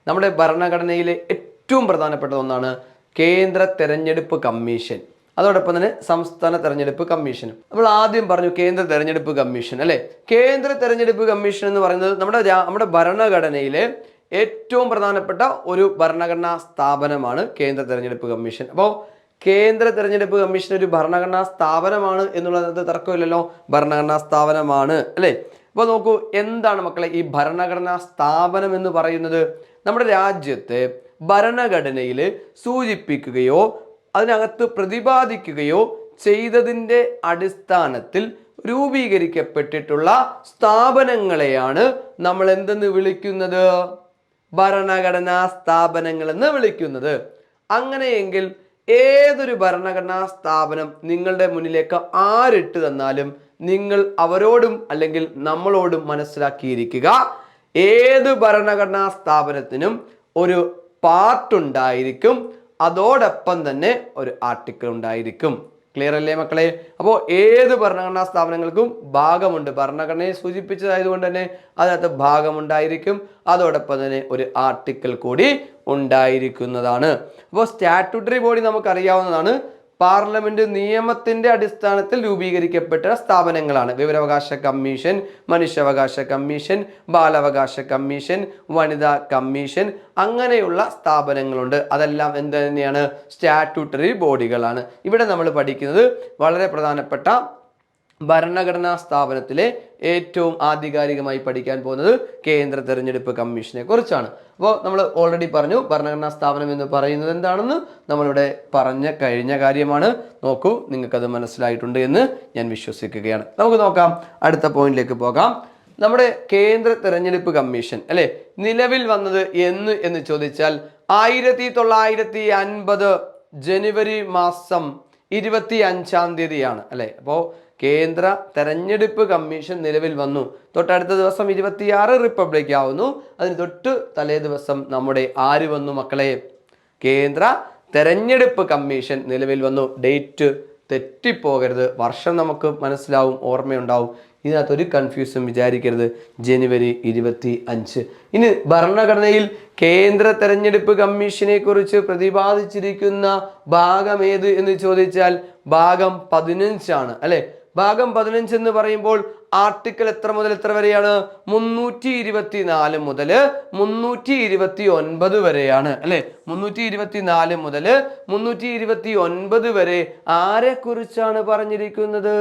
നമ്മുടെ ഭരണഘടനയിലെ ഏറ്റവും പ്രധാനപ്പെട്ട ഒന്നാണ് കേന്ദ്ര തെരഞ്ഞെടുപ്പ് കമ്മീഷൻ, അതോടൊപ്പം തന്നെ സംസ്ഥാന തെരഞ്ഞെടുപ്പ് കമ്മീഷനും. നമ്മൾ ആദ്യം പറഞ്ഞു കേന്ദ്ര തെരഞ്ഞെടുപ്പ് കമ്മീഷൻ അല്ലെ. കേന്ദ്ര തെരഞ്ഞെടുപ്പ് കമ്മീഷൻ എന്ന് പറയുന്നത് നമ്മുടെ ഭരണഘടനയിലെ ഏറ്റവും പ്രധാനപ്പെട്ട ഒരു ഭരണഘടനാ സ്ഥാപനമാണ് കേന്ദ്ര തെരഞ്ഞെടുപ്പ് കമ്മീഷൻ. അപ്പോൾ കേന്ദ്ര തെരഞ്ഞെടുപ്പ് കമ്മീഷൻ ഒരു ഭരണഘടനാ സ്ഥാപനമാണ് എന്നുള്ളത് തർക്കമില്ലല്ലോ, ഭരണഘടനാ സ്ഥാപനമാണ് അല്ലെ. അപ്പോൾ നോക്കൂ, എന്താണ് മക്കളെ ഈ ഭരണഘടനാ സ്ഥാപനം എന്ന് പറയുന്നത്? നമ്മുടെ രാജ്യത്തെ ഭരണഘടനയിൽ സൂചിപ്പിക്കുകയോ അതിനകത്ത് പ്രതിപാദിക്കുകയോ ചെയ്തതിൻ്റെ അടിസ്ഥാനത്തിൽ രൂപീകരിക്കപ്പെട്ടിട്ടുള്ള സ്ഥാപനങ്ങളെയാണ് നമ്മൾ എന്തെന്ന് വിളിക്കുന്നത്? ഭരണഘടനാ സ്ഥാപനങ്ങൾ എന്ന് വിളിക്കുന്നത്. അങ്ങനെയെങ്കിൽ ഏതൊരു ഭരണഘടനാ സ്ഥാപനം നിങ്ങളുടെ മുന്നിലേക്ക് ആരിട്ട് തന്നാലും നിങ്ങൾ അവരോടും അല്ലെങ്കിൽ നമ്മളോടും മനസ്സിലാക്കിയിരിക്കുക, ഏത് ഭരണഘടനാ സ്ഥാപനത്തിനും ഒരു പാർട്ട് ഉണ്ടായിരിക്കും, അതോടൊപ്പം തന്നെ ഒരു ആർട്ടിക്കിൾ ഉണ്ടായിരിക്കും. ക്ലിയർ അല്ലേ മക്കളെ? അപ്പോൾ ഏത് ഭരണഘടനാ സ്ഥാപനങ്ങൾക്കും ഭാഗമുണ്ട്. ഭരണഘടനയെ സൂചിപ്പിച്ചതായതുകൊണ്ട് തന്നെ അതിനകത്ത് ഭാഗമുണ്ടായിരിക്കും, അതോടൊപ്പം തന്നെ ഒരു ആർട്ടിക്കിൾ കൂടി ഉണ്ടായിരിക്കുന്നതാണ്. അപ്പോൾ സ്റ്റാറ്റ്യൂട്ടറി ബോഡി നമുക്കറിയാവുന്നതാണ്, പാർലമെന്റ് നിയമത്തിന്റെ അടിസ്ഥാനത്തിൽ രൂപീകരിക്കപ്പെട്ട സ്ഥാപനങ്ങളാണ്. വിവരാവകാശ കമ്മീഷൻ, മനുഷ്യാവകാശ കമ്മീഷൻ, ബാലാവകാശ കമ്മീഷൻ, വനിതാ കമ്മീഷൻ, അങ്ങനെയുള്ള സ്ഥാപനങ്ങളുണ്ട്. അതെല്ലാം എന്ത് തന്നെയാണ്? സ്റ്റാറ്റ്യൂട്ടറി ബോഡികളാണ്. ഇവിടെ നമ്മൾ പഠിക്കുന്നത് വളരെ പ്രധാനപ്പെട്ട ഭരണഘടനാ സ്ഥാപനത്തിലെ ഏറ്റവും ആധികാരികമായി പഠിക്കാൻ പോകുന്നത് കേന്ദ്ര തെരഞ്ഞെടുപ്പ് കമ്മീഷനെ കുറിച്ചാണ്. അപ്പോൾ നമ്മൾ ഓൾറെഡി പറഞ്ഞു ഭരണഘടനാ സ്ഥാപനം എന്ന് പറയുന്നത് എന്താണെന്ന് നമ്മളിവിടെ കഴിഞ്ഞ കാര്യമാണ്. നോക്കൂ, നിങ്ങൾക്കത് മനസ്സിലായിട്ടുണ്ട് എന്ന് ഞാൻ വിശ്വസിക്കുകയാണ്. നമുക്ക് നോക്കാം, അടുത്ത പോയിന്റിലേക്ക് പോകാം. നമ്മുടെ കേന്ദ്ര തെരഞ്ഞെടുപ്പ് കമ്മീഷൻ അല്ലെ നിലവിൽ വന്നത് എന്ന് ചോദിച്ചാൽ 1950 ജനുവരി മാസം 25-ാം തീയതിയാണ് അല്ലെ. അപ്പോൾ കേന്ദ്ര തെരഞ്ഞെടുപ്പ് കമ്മീഷൻ നിലവിൽ വന്നു. തൊട്ടടുത്ത ദിവസം 26 റിപ്പബ്ലിക് ആവുന്നു. അതിന് തൊട്ട് തലേ ദിവസം നമ്മുടെ ആര് വന്നു മക്കളെ? കേന്ദ്ര തെരഞ്ഞെടുപ്പ് കമ്മീഷൻ നിലവിൽ വന്നു. ഡേറ്റ് തെറ്റിപ്പോകരുത്, വർഷം നമുക്ക് മനസ്സിലാവും, ഓർമ്മയുണ്ടാവും. ഇതിനകത്തൊരു കൺഫ്യൂഷൻ വിചാരിക്കരുത്. ജനുവരി 25. ഇനി ഭരണഘടനയിൽ കേന്ദ്ര തെരഞ്ഞെടുപ്പ് കമ്മീഷനെ കുറിച്ച് പ്രതിപാദിച്ചിരിക്കുന്ന ഭാഗം ഏത് എന്ന് ചോദിച്ചാൽ ഭാഗം 15 ആണ് അല്ലെ. ഭാഗം 15 എന്ന് പറയുമ്പോൾ ആർട്ടിക്കിൾ എത്ര മുതൽ എത്ര വരെയാണ്? 324 മുതൽ 329 വരെയാണ് അല്ലെ. 324 മുതൽ 329 വരെ ആരെ കുറിച്ചാണ് പറഞ്ഞിരിക്കുന്നത്?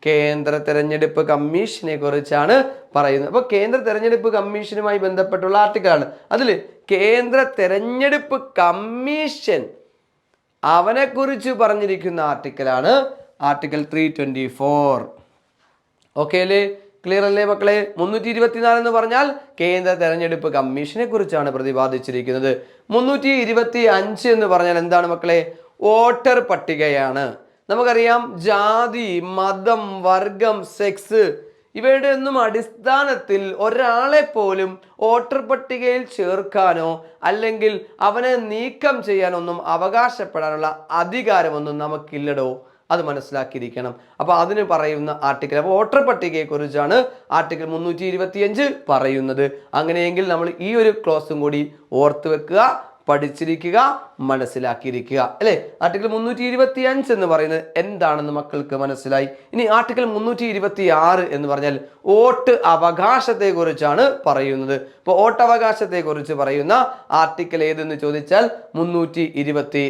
കേന്ദ്ര തെരഞ്ഞെടുപ്പ് കമ്മീഷനെ കുറിച്ചാണ് പറയുന്നത്. അപ്പൊ കേന്ദ്ര തെരഞ്ഞെടുപ്പ് കമ്മീഷനുമായി ബന്ധപ്പെട്ടുള്ള ആർട്ടിക്കിളാണ്. അതിൽ കേന്ദ്ര തെരഞ്ഞെടുപ്പ് കമ്മീഷൻ അവനെ കുറിച്ച് പറഞ്ഞിരിക്കുന്ന ആർട്ടിക്കിളാണ് ആർട്ടിക്കിൾ 324. ഓക്കെ അല്ലേ? ക്ലിയർ അല്ലേ മക്കളെ? 324 എന്ന് പറഞ്ഞാൽ കേന്ദ്ര തെരഞ്ഞെടുപ്പ് കമ്മീഷനെ കുറിച്ചാണ് പ്രതിപാദിച്ചിരിക്കുന്നത്. 325 എന്ന് പറഞ്ഞാൽ എന്താണ് മക്കളെ? വോട്ടർ പട്ടികയാണ്. നമുക്കറിയാം, ജാതി, മതം, വർഗം, സെക്സ് ഇവയുടെ ഒന്നും അടിസ്ഥാനത്തിൽ ഒരാളെ പോലും വോട്ടർ പട്ടികയിൽ ചേർക്കാനോ അല്ലെങ്കിൽ അവനെ നീക്കം ചെയ്യാനൊന്നും അവകാശപ്പെടാനുള്ള അധികാരമൊന്നും നമുക്കില്ലടോ. അത് മനസ്സിലാക്കിയിരിക്കണം. അപ്പോൾ അതിന് പറയുന്ന ആർട്ടിക്കിൾ, അപ്പോൾ വോട്ടർ പട്ടികയെ കുറിച്ചാണ് ആർട്ടിക്കിൾ 325 പറയുന്നത്. അങ്ങനെയെങ്കിൽ നമ്മൾ ഈ ഒരു ക്ലോസും കൂടി ഓർത്ത് വെക്കുക, പഠിച്ചിരിക്കുക, മനസ്സിലാക്കിയിരിക്കുക അല്ലെ. ആർട്ടിക്കിൾ 325 എന്ന് പറയുന്നത് എന്താണെന്ന് മക്കൾക്ക് മനസ്സിലായി. ഇനി ആർട്ടിക്കിൾ 326 എന്ന് പറഞ്ഞാൽ വോട്ട് അവകാശത്തെ കുറിച്ചാണ് പറയുന്നത്. അപ്പോൾ വോട്ടവകാശത്തെ കുറിച്ച് പറയുന്ന ആർട്ടിക്കിൾ ഏതെന്ന് ചോദിച്ചാൽ 326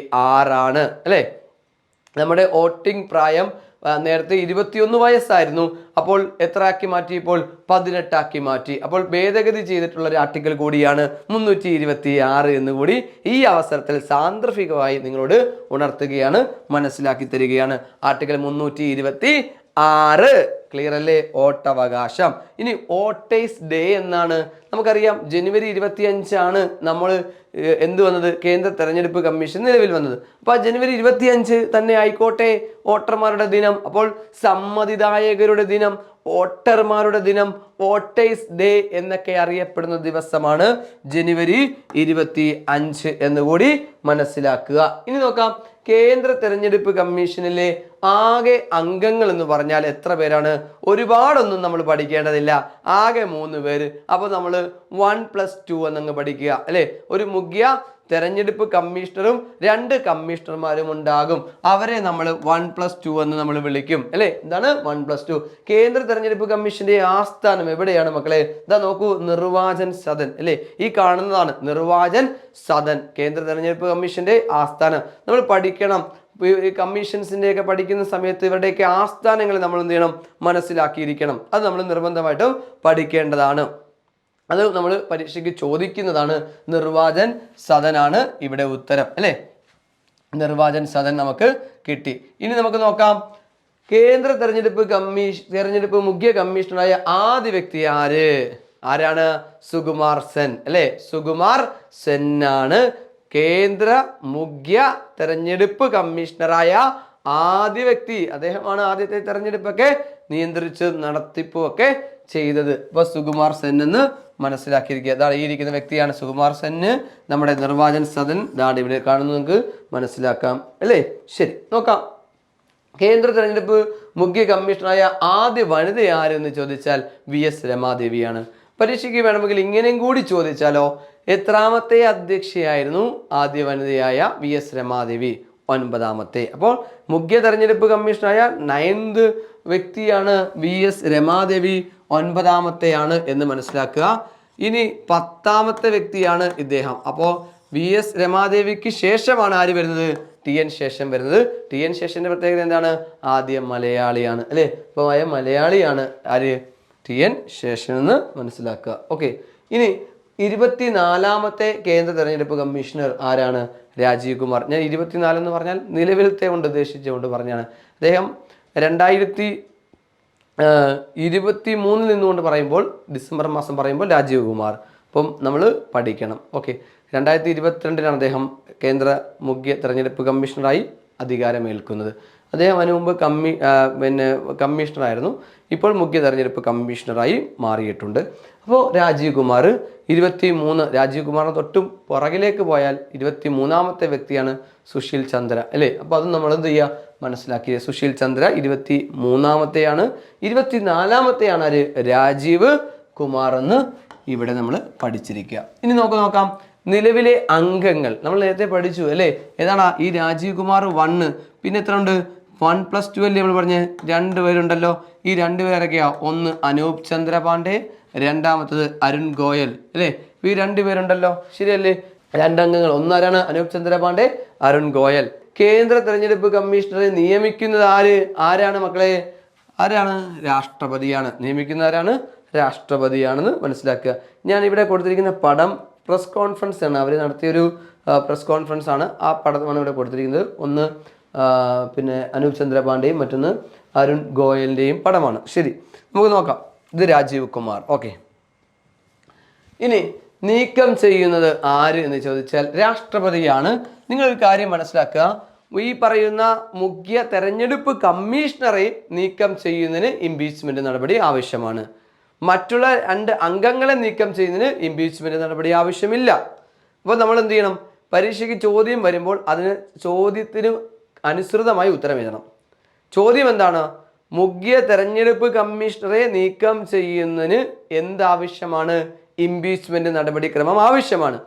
ആണ് അല്ലെ. നമ്മുടെ വോട്ടിംഗ് പ്രായം നേരത്തെ 21 വയസ്സായിരുന്നു. അപ്പോൾ എത്ര ആക്കി മാറ്റി? ഇപ്പോൾ 18 ആക്കി മാറ്റി. അപ്പോൾ ഭേദഗതി ചെയ്തിട്ടുള്ള ഒരു ആർട്ടിക്കിൾ കൂടിയാണ് 326 എന്നുകൂടി ഈ അവസരത്തിൽ സാന്ദർഭികമായി നിങ്ങളോട് ഉണർത്തുകയാണ്, മനസ്സിലാക്കി തരികയാണ്. ആർട്ടിക്കിൾ 326 ക്ലിയർ അല്ലേ? വോട്ടവകാശം. ഇനി വോട്ടേഴ്സ് ഡേ എന്നാണ് നമുക്കറിയാം. ജനുവരി 25 ആണ് നമ്മൾ എന്ത് വന്നത്? കേന്ദ്ര തെരഞ്ഞെടുപ്പ് കമ്മീഷൻ നിലവിൽ വന്നത്. അപ്പോൾ ജനുവരി 25 തന്നെ ആയിക്കോട്ടെ വോട്ടർമാരുടെ ദിനം. അപ്പോൾ സമ്മതിദായകരുടെ ദിനം, വോട്ടർമാരുടെ ദിനം, വോട്ടേഴ്സ് ഡേ എന്നൊക്കെ അറിയപ്പെടുന്ന ദിവസമാണ് ജനുവരി 25 എന്നുകൂടി മനസ്സിലാക്കുക. ഇനി നോക്കാം, കേന്ദ്ര തെരഞ്ഞെടുപ്പ് കമ്മീഷനിലെ ആകെ അംഗങ്ങൾ എന്ന് പറഞ്ഞാൽ എത്ര പേരാണ്? ഒരുപാടൊന്നും നമ്മൾ പഠിക്കേണ്ടതില്ല, ആകെ 3 പേര്. അപ്പോൾ നമ്മൾ 1+2 എന്നങ്ങ് പഠിക്കുക അല്ലേ. ഒരു മുഖ്യ തെരഞ്ഞെടുപ്പ് കമ്മീഷണറും 2 കമ്മീഷണർമാരും ഉണ്ടാകും. അവരെ നമ്മൾ 1+2 എന്ന് നമ്മൾ വിളിക്കും അല്ലേ. എന്താണ് 1+2? കേന്ദ്ര തെരഞ്ഞെടുപ്പ് കമ്മീഷന്റെ ആസ്ഥാനം എവിടെയാണ് മക്കളെ? ഇതാ നോക്കൂ, നിർവാചൻ സദൻ അല്ലേ. ഈ കാണുന്നതാണ് നിർവാചൻ സദൻ, കേന്ദ്ര തെരഞ്ഞെടുപ്പ് കമ്മീഷന്റെ ആസ്ഥാനം. നമ്മൾ പഠിക്കണം. ഈ കമ്മീഷൻസിന്റെ ഒക്കെ പഠിക്കുന്ന സമയത്ത് ഇവരുടെയൊക്കെ ആസ്ഥാനങ്ങൾ നമ്മൾ എന്ത് ചെയ്യണം? മനസ്സിലാക്കിയിരിക്കണം. അത് നമ്മൾ നിർബന്ധമായിട്ടും പഠിക്കേണ്ടതാണ്. അത് നമ്മൾ പരീക്ഷയ്ക്ക് ചോദിക്കുന്നതാണ്. നിർവാചൻ സദനാണ് ഇവിടെ ഉത്തരം അല്ലേ. നിർവാചൻ സദൻ നമുക്ക് കിട്ടി. ഇനി നമുക്ക് നോക്കാം, കേന്ദ്ര തെരഞ്ഞെടുപ്പ് മുഖ്യ കമ്മീഷണറായ ആദ്യ വ്യക്തി ആരാണ്? സുകുമാർ സെൻ അല്ലേ. സുകുമാർ സെൻ ആണ് കേന്ദ്ര മുഖ്യ തെരഞ്ഞെടുപ്പ് കമ്മീഷണറായ ആദ്യ വ്യക്തി. അദ്ദേഹമാണ് ആദ്യത്തെ തെരഞ്ഞെടുപ്പൊക്കെ നിയന്ത്രിച്ച് നടത്തിപ്പൊക്കെ ചെയ്തത്. അപ്പൊ സുകുമാർ സെൻ എന്ന് മനസ്സിലാക്കിയിരിക്കുക. അതാണ് ഈ ഇരിക്കുന്ന വ്യക്തിയാണ് സുകുമാർ സെന്ന്. നമ്മുടെ നിർവാചൻ സദൻ ഇതാണ് ഇവിടെ കാണുന്നത്, നിങ്ങൾക്ക് മനസ്സിലാക്കാം അല്ലേ. ശരി, നോക്കാം. കേന്ദ്ര തെരഞ്ഞെടുപ്പ് മുഖ്യ കമ്മീഷണറായ ആദ്യ വനിത ആരെന്ന് ചോദിച്ചാൽ VS രമാദേവിയാണ്. പരീക്ഷയ്ക്ക് വേണമെങ്കിൽ ഇങ്ങനെയും കൂടി ചോദിച്ചാലോ, എത്രാമത്തെ അധ്യക്ഷയായിരുന്നു ആദ്യ വനിതയായ VS രമാദേവി? 9ാമത്തെ. അപ്പോൾ മുഖ്യ തെരഞ്ഞെടുപ്പ് കമ്മീഷണറായ 9th വ്യക്തിയാണ് VS രമാദേവി, 9ാമത്തെയാണ് എന്ന് മനസ്സിലാക്കുക. ഇനി 10ാമത്തെ വ്യക്തിയാണ് ഇദ്ദേഹം. അപ്പോൾ VS രമാദേവിക്ക് ശേഷമാണ് ആര് വരുന്നത്? TN ശേഷൻ വരുന്നത്. TN ശേഷന്റെ പ്രത്യേകത എന്താണ്? ആദ്യം മലയാളിയാണ് അല്ലേ. അപ്പോൾ മലയാളിയാണ് ആര്? TN ശേഷൻ എന്ന് മനസ്സിലാക്കുക. ഓക്കെ. ഇനി 24ാമത്തെ കേന്ദ്ര തെരഞ്ഞെടുപ്പ് കമ്മീഷണർ ആരാണ്? രാജീവ് കുമാർ. ഞാൻ 24 എന്ന് പറഞ്ഞാൽ നിലവിലത്തെ കൊണ്ട് ഉദ്ദേശിച്ചുകൊണ്ട് പറഞ്ഞാണ്. അദ്ദേഹം 2023 നിന്നുകൊണ്ട് പറയുമ്പോൾ, ഡിസംബർ മാസം പറയുമ്പോൾ രാജീവ് കുമാർ. അപ്പം നമ്മൾ പഠിക്കണം. ഓക്കെ. 2022 അദ്ദേഹം കേന്ദ്ര മുഖ്യ തെരഞ്ഞെടുപ്പ് കമ്മീഷണറായി അധികാരമേൽക്കുന്നത്. അദ്ദേഹം അതിനു മുമ്പ് കമ്മീഷണറായിരുന്നു. ഇപ്പോൾ മുഖ്യ തെരഞ്ഞെടുപ്പ് കമ്മീഷണറായി മാറിയിട്ടുണ്ട്. അപ്പോൾ രാജീവ് കുമാർ 23. രാജീവ് കുമാറിന് തൊട്ടും പുറകിലേക്ക് പോയാൽ 23ാമത്തെ വ്യക്തിയാണ് സുശീൽ ചന്ദ്ര അല്ലേ. അപ്പോൾ അത് നമ്മൾ എന്ത് ചെയ്യുക? മനസ്സിലാക്കിയത്. സുശീൽ ചന്ദ്ര 23ാമത്തെയാണ്. 24ാമത്തെയാണ് ആര്? രാജീവ് കുമാർ എന്ന് ഇവിടെ നമ്മൾ പഠിച്ചിരിക്കുക. ഇനി നോക്കാം നിലവിലെ അംഗങ്ങൾ. നമ്മൾ നേരത്തെ പഠിച്ചു അല്ലേ. ഏതാണ് ഈ രാജീവ് കുമാർ 1? പിന്നെ എത്ര ഉണ്ട്? 1+2 അല്ലേ നമ്മൾ പറഞ്ഞ്? 2 പേരുണ്ടല്ലോ. ഈ 2 പേരൊക്കെയാ? ഒന്ന് അനൂപ് ചന്ദ്ര പാണ്ഡെ, രണ്ടാമത്തത് അരുൺ ഗോയൽ അല്ലേ. ഈ 2 പേരുണ്ടല്ലോ, ശരിയല്ലേ? 2 അംഗങ്ങൾ. ഒന്നാരാണ്? അനൂപ് ചന്ദ്ര പാണ്ഡെ, അരുൺ ഗോയൽ. കേന്ദ്ര തെരഞ്ഞെടുപ്പ് കമ്മീഷണറെ നിയമിക്കുന്നത് ആരാണ് മക്കളെ? ആരാണ്? രാഷ്ട്രപതിയാണ്. നിയമിക്കുന്ന ആരാണ്? രാഷ്ട്രപതിയാണെന്ന് മനസ്സിലാക്കുക. ഞാൻ ഇവിടെ കൊടുത്തിരിക്കുന്ന പടം പ്രസ് കോൺഫറൻസ് ആണ്. അവർ നടത്തിയൊരു പ്രസ് കോൺഫറൻസ് ആണ്. ആ പടമാണ് ഇവിടെ കൊടുത്തിരിക്കുന്നത്. ഒന്ന് പിന്നെ അനൂപ് ചന്ദ്ര പാണ്ഡെയും മറ്റൊന്ന് അരുൺ ഗോയലിൻ്റെയും പടമാണ്. ശരി, നമുക്ക് നോക്കാം. ഇത് രാജീവ് കുമാർ. ഓക്കെ. ഇനി നീക്കം ചെയ്യുന്നത് ആര് എന്ന് ചോദിച്ചാൽ രാഷ്ട്രപതിയാണ്. നിങ്ങളൊരു കാര്യം മനസ്സിലാക്കുക, ഈ പറയുന്ന മുഖ്യ തെരഞ്ഞെടുപ്പ് കമ്മീഷണറെ നീക്കം ചെയ്യുന്നതിന് ഇംപീച്ച്മെന്റ് നടപടി ആവശ്യമാണ്. മറ്റുള്ള 2 അംഗങ്ങളെ നീക്കം ചെയ്യുന്നതിന് ഇംപീച്ച്മെന്റ് നടപടി ആവശ്യമില്ല. അപ്പോൾ നമ്മൾ എന്ത് ചെയ്യണം? പരീക്ഷയ്ക്ക് ചോദ്യം വരുമ്പോൾ അതിന് ചോദ്യത്തിന് അനുസൃതമായി ഉത്തരം എഴുതണം. ചോദ്യം എന്താണ്? മുഖ്യ തെരഞ്ഞെടുപ്പ് കമ്മീഷണറെ നീക്കം ചെയ്യുന്നതിന് എന്താവശ്യമാണ്? ഇംപീച്ച്മെന്റ് നടപടിക്രമം ആവശ്യമാണ്.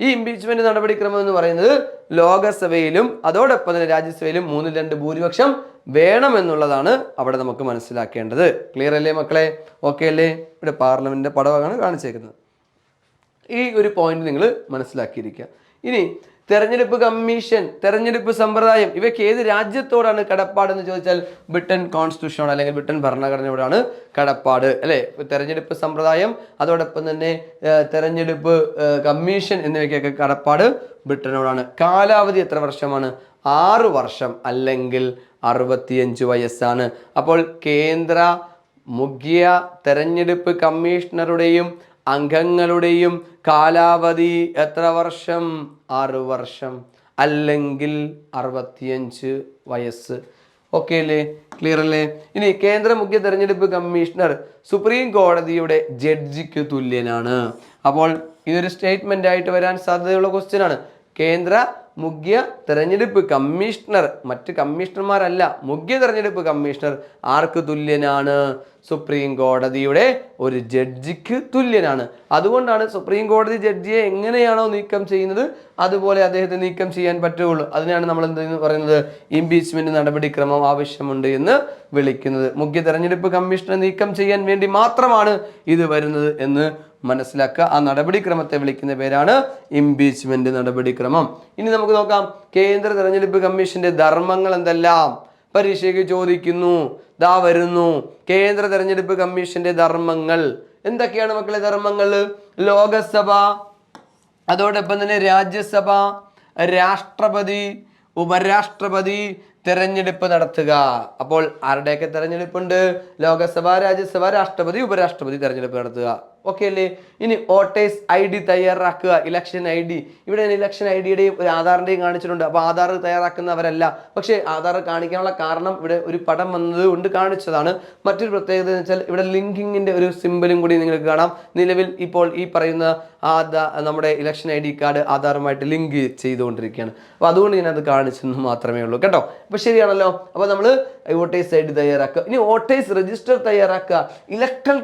ഈ ഇംപീച്ച്മെന്റ് നടപടിക്രമം എന്ന് പറയുന്നത് ലോകസഭയിലും അതോടൊപ്പം തന്നെ രാജ്യസഭയിലും 3/2 ഭൂരിപക്ഷം വേണമെന്നുള്ളതാണ് അവിടെ നമുക്ക് മനസ്സിലാക്കേണ്ടത്. ക്ലിയർ അല്ലേ മക്കളെ? ഓക്കെ അല്ലേ? ഇവിടെ പാർലമെന്റിന്റെ പടമാണ് കാണിച്ചേക്കുന്നത്. ഈ ഒരു പോയിന്റ് നിങ്ങൾ മനസ്സിലാക്കിയിരിക്കുക. ഇനി തെരഞ്ഞെടുപ്പ് കമ്മീഷൻ, തെരഞ്ഞെടുപ്പ് സമ്പ്രദായം, ഇവയ്ക്ക് ഏത് രാജ്യത്തോടാണ് കടപ്പാടെന്ന് ചോദിച്ചാൽ ബ്രിട്ടൻ കോൺസ്റ്റിറ്റ്യൂഷനോട് അല്ലെങ്കിൽ ബ്രിട്ടൻ ഭരണഘടനയോടാണ് കടപ്പാട് അല്ലേ. തെരഞ്ഞെടുപ്പ് സമ്പ്രദായം അതോടൊപ്പം തന്നെ തെരഞ്ഞെടുപ്പ് കമ്മീഷൻ എന്നിവയ്ക്കൊക്കെ കടപ്പാട് ബ്രിട്ടനോടാണ്. കാലാവധി എത്ര വർഷമാണ്? 6 വർഷം അല്ലെങ്കിൽ 65 വയസ്സാണ്. അപ്പോൾ കേന്ദ്ര മുഖ്യ തെരഞ്ഞെടുപ്പ് കമ്മീഷണറുടെയും അംഗങ്ങളുടെയും കാലാവധി എത്ര വർഷം? 6 വർഷം അല്ലെങ്കിൽ 65 വയസ്സ്. ഓക്കെ അല്ലേ? ക്ലിയർ അല്ലേ? ഇനി കേന്ദ്ര മുഖ്യ തെരഞ്ഞെടുപ്പ് കമ്മീഷണർ സുപ്രീം കോടതിയുടെ ജഡ്ജിക്ക് തുല്യനാണ്. അപ്പോൾ ഇതൊരു സ്റ്റേറ്റ്മെന്റ് ആയിട്ട് വരാൻ സാധ്യതയുള്ള ക്വസ്റ്റ്യൻ ആണ്. കേന്ദ്ര മുഖ്യ തെരഞ്ഞെടുപ്പ് കമ്മീഷണർ, മറ്റ് കമ്മീഷണർമാരല്ല, മുഖ്യ തെരഞ്ഞെടുപ്പ് കമ്മീഷണർ ആർക്ക് തുല്യനാണ്? സുപ്രീം കോടതിയുടെ ഒരു ജഡ്ജിക്ക് തുല്യനാണ്. അതുകൊണ്ടാണ് സുപ്രീം കോടതി ജഡ്ജിയെ എങ്ങനെയാണോ നീക്കം ചെയ്യുന്നത് അതുപോലെ അദ്ദേഹത്തെ നീക്കം ചെയ്യാൻ പറ്റുള്ളൂ. അതിനാണ് നമ്മൾ എന്തെന്ന് പറയുന്നത്, ഇംപീച്ച്മെന്റ് നടപടിക്രമം ആവശ്യമുണ്ട് എന്ന് വിളിക്കുന്നത്. മുഖ്യ തെരഞ്ഞെടുപ്പ് കമ്മീഷനെ നീക്കം ചെയ്യാൻ വേണ്ടി മാത്രമാണ് ഇത് വരുന്നത് എന്ന് മനസ്സിലാക്കുക. ആ നടപടിക്രമത്തെ വിളിക്കുന്ന പേരാണ് ഇംപീച്ച്മെന്റ് നടപടിക്രമം. ഇനി നമുക്ക് നോക്കാം കേന്ദ്ര തെരഞ്ഞെടുപ്പ് കമ്മീഷന്റെ ധർമ്മങ്ങൾ എന്തെല്ലാം പരീക്ഷയ്ക്ക് ചോദിക്കുന്നു. ദാ വരുന്നു കേന്ദ്ര തെരഞ്ഞെടുപ്പ് കമ്മീഷന്റെ ധർമ്മങ്ങൾ. എന്തൊക്കെയാണ് മക്കളെ ധർമ്മങ്ങൾ? ലോകസഭ, അതോടൊപ്പം തന്നെ രാജ്യസഭ, രാഷ്ട്രപതി, ഉപരാഷ്ട്രപതി തെരഞ്ഞെടുപ്പ് നടത്തുക. അപ്പോൾ ആരുടെയൊക്കെ തെരഞ്ഞെടുപ്പുണ്ട്? ലോകസഭ, രാജ്യസഭ, രാഷ്ട്രപതി, ഉപരാഷ്ട്രപതി തെരഞ്ഞെടുപ്പ് നടത്തുക. ഓക്കെ അല്ലേ? ഇനി വോട്ടേഴ്സ് ID തയ്യാറാക്കുക, ഇലക്ഷൻ ID. ഇവിടെ ഇലക്ഷൻ IDയുടെയും ഒരു ആധാറിന്റെയും കാണിച്ചിട്ടുണ്ട്. അപ്പോൾ ആധാർ തയ്യാറാക്കുന്നവരല്ല, പക്ഷേ ആധാർ കാണിക്കാനുള്ള കാരണം ഇവിടെ ഒരു പടം വന്നത് കൊണ്ട് കാണിച്ചതാണ്. മറ്റൊരു പ്രത്യേകത എന്ന് വെച്ചാൽ ഇവിടെ ലിങ്കിങ്ങിന്റെ ഒരു സിമ്പലും കൂടി നിങ്ങൾക്ക് കാണാം. നിലവിൽ ഇപ്പോൾ ഈ പറയുന്ന നമ്മുടെ ഇലക്ഷൻ ID കാർഡ് ആധാറുമായിട്ട് ലിങ്ക് ചെയ്തുകൊണ്ടിരിക്കുകയാണ്. അപ്പോൾ അതുകൊണ്ട് ഞാനത് കാണിച്ചെന്ന് മാത്രമേ ഉള്ളൂ കേട്ടോ. അപ്പോൾ ശരിയാണല്ലോ. അപ്പോൾ നമ്മൾ വോട്ടേഴ്സ് ID തയ്യാറാക്കുക. ഇനി വോട്ടേഴ്സ് രജിസ്റ്റർ തയ്യാറാക്കുക, ഇലക്ട്രൽ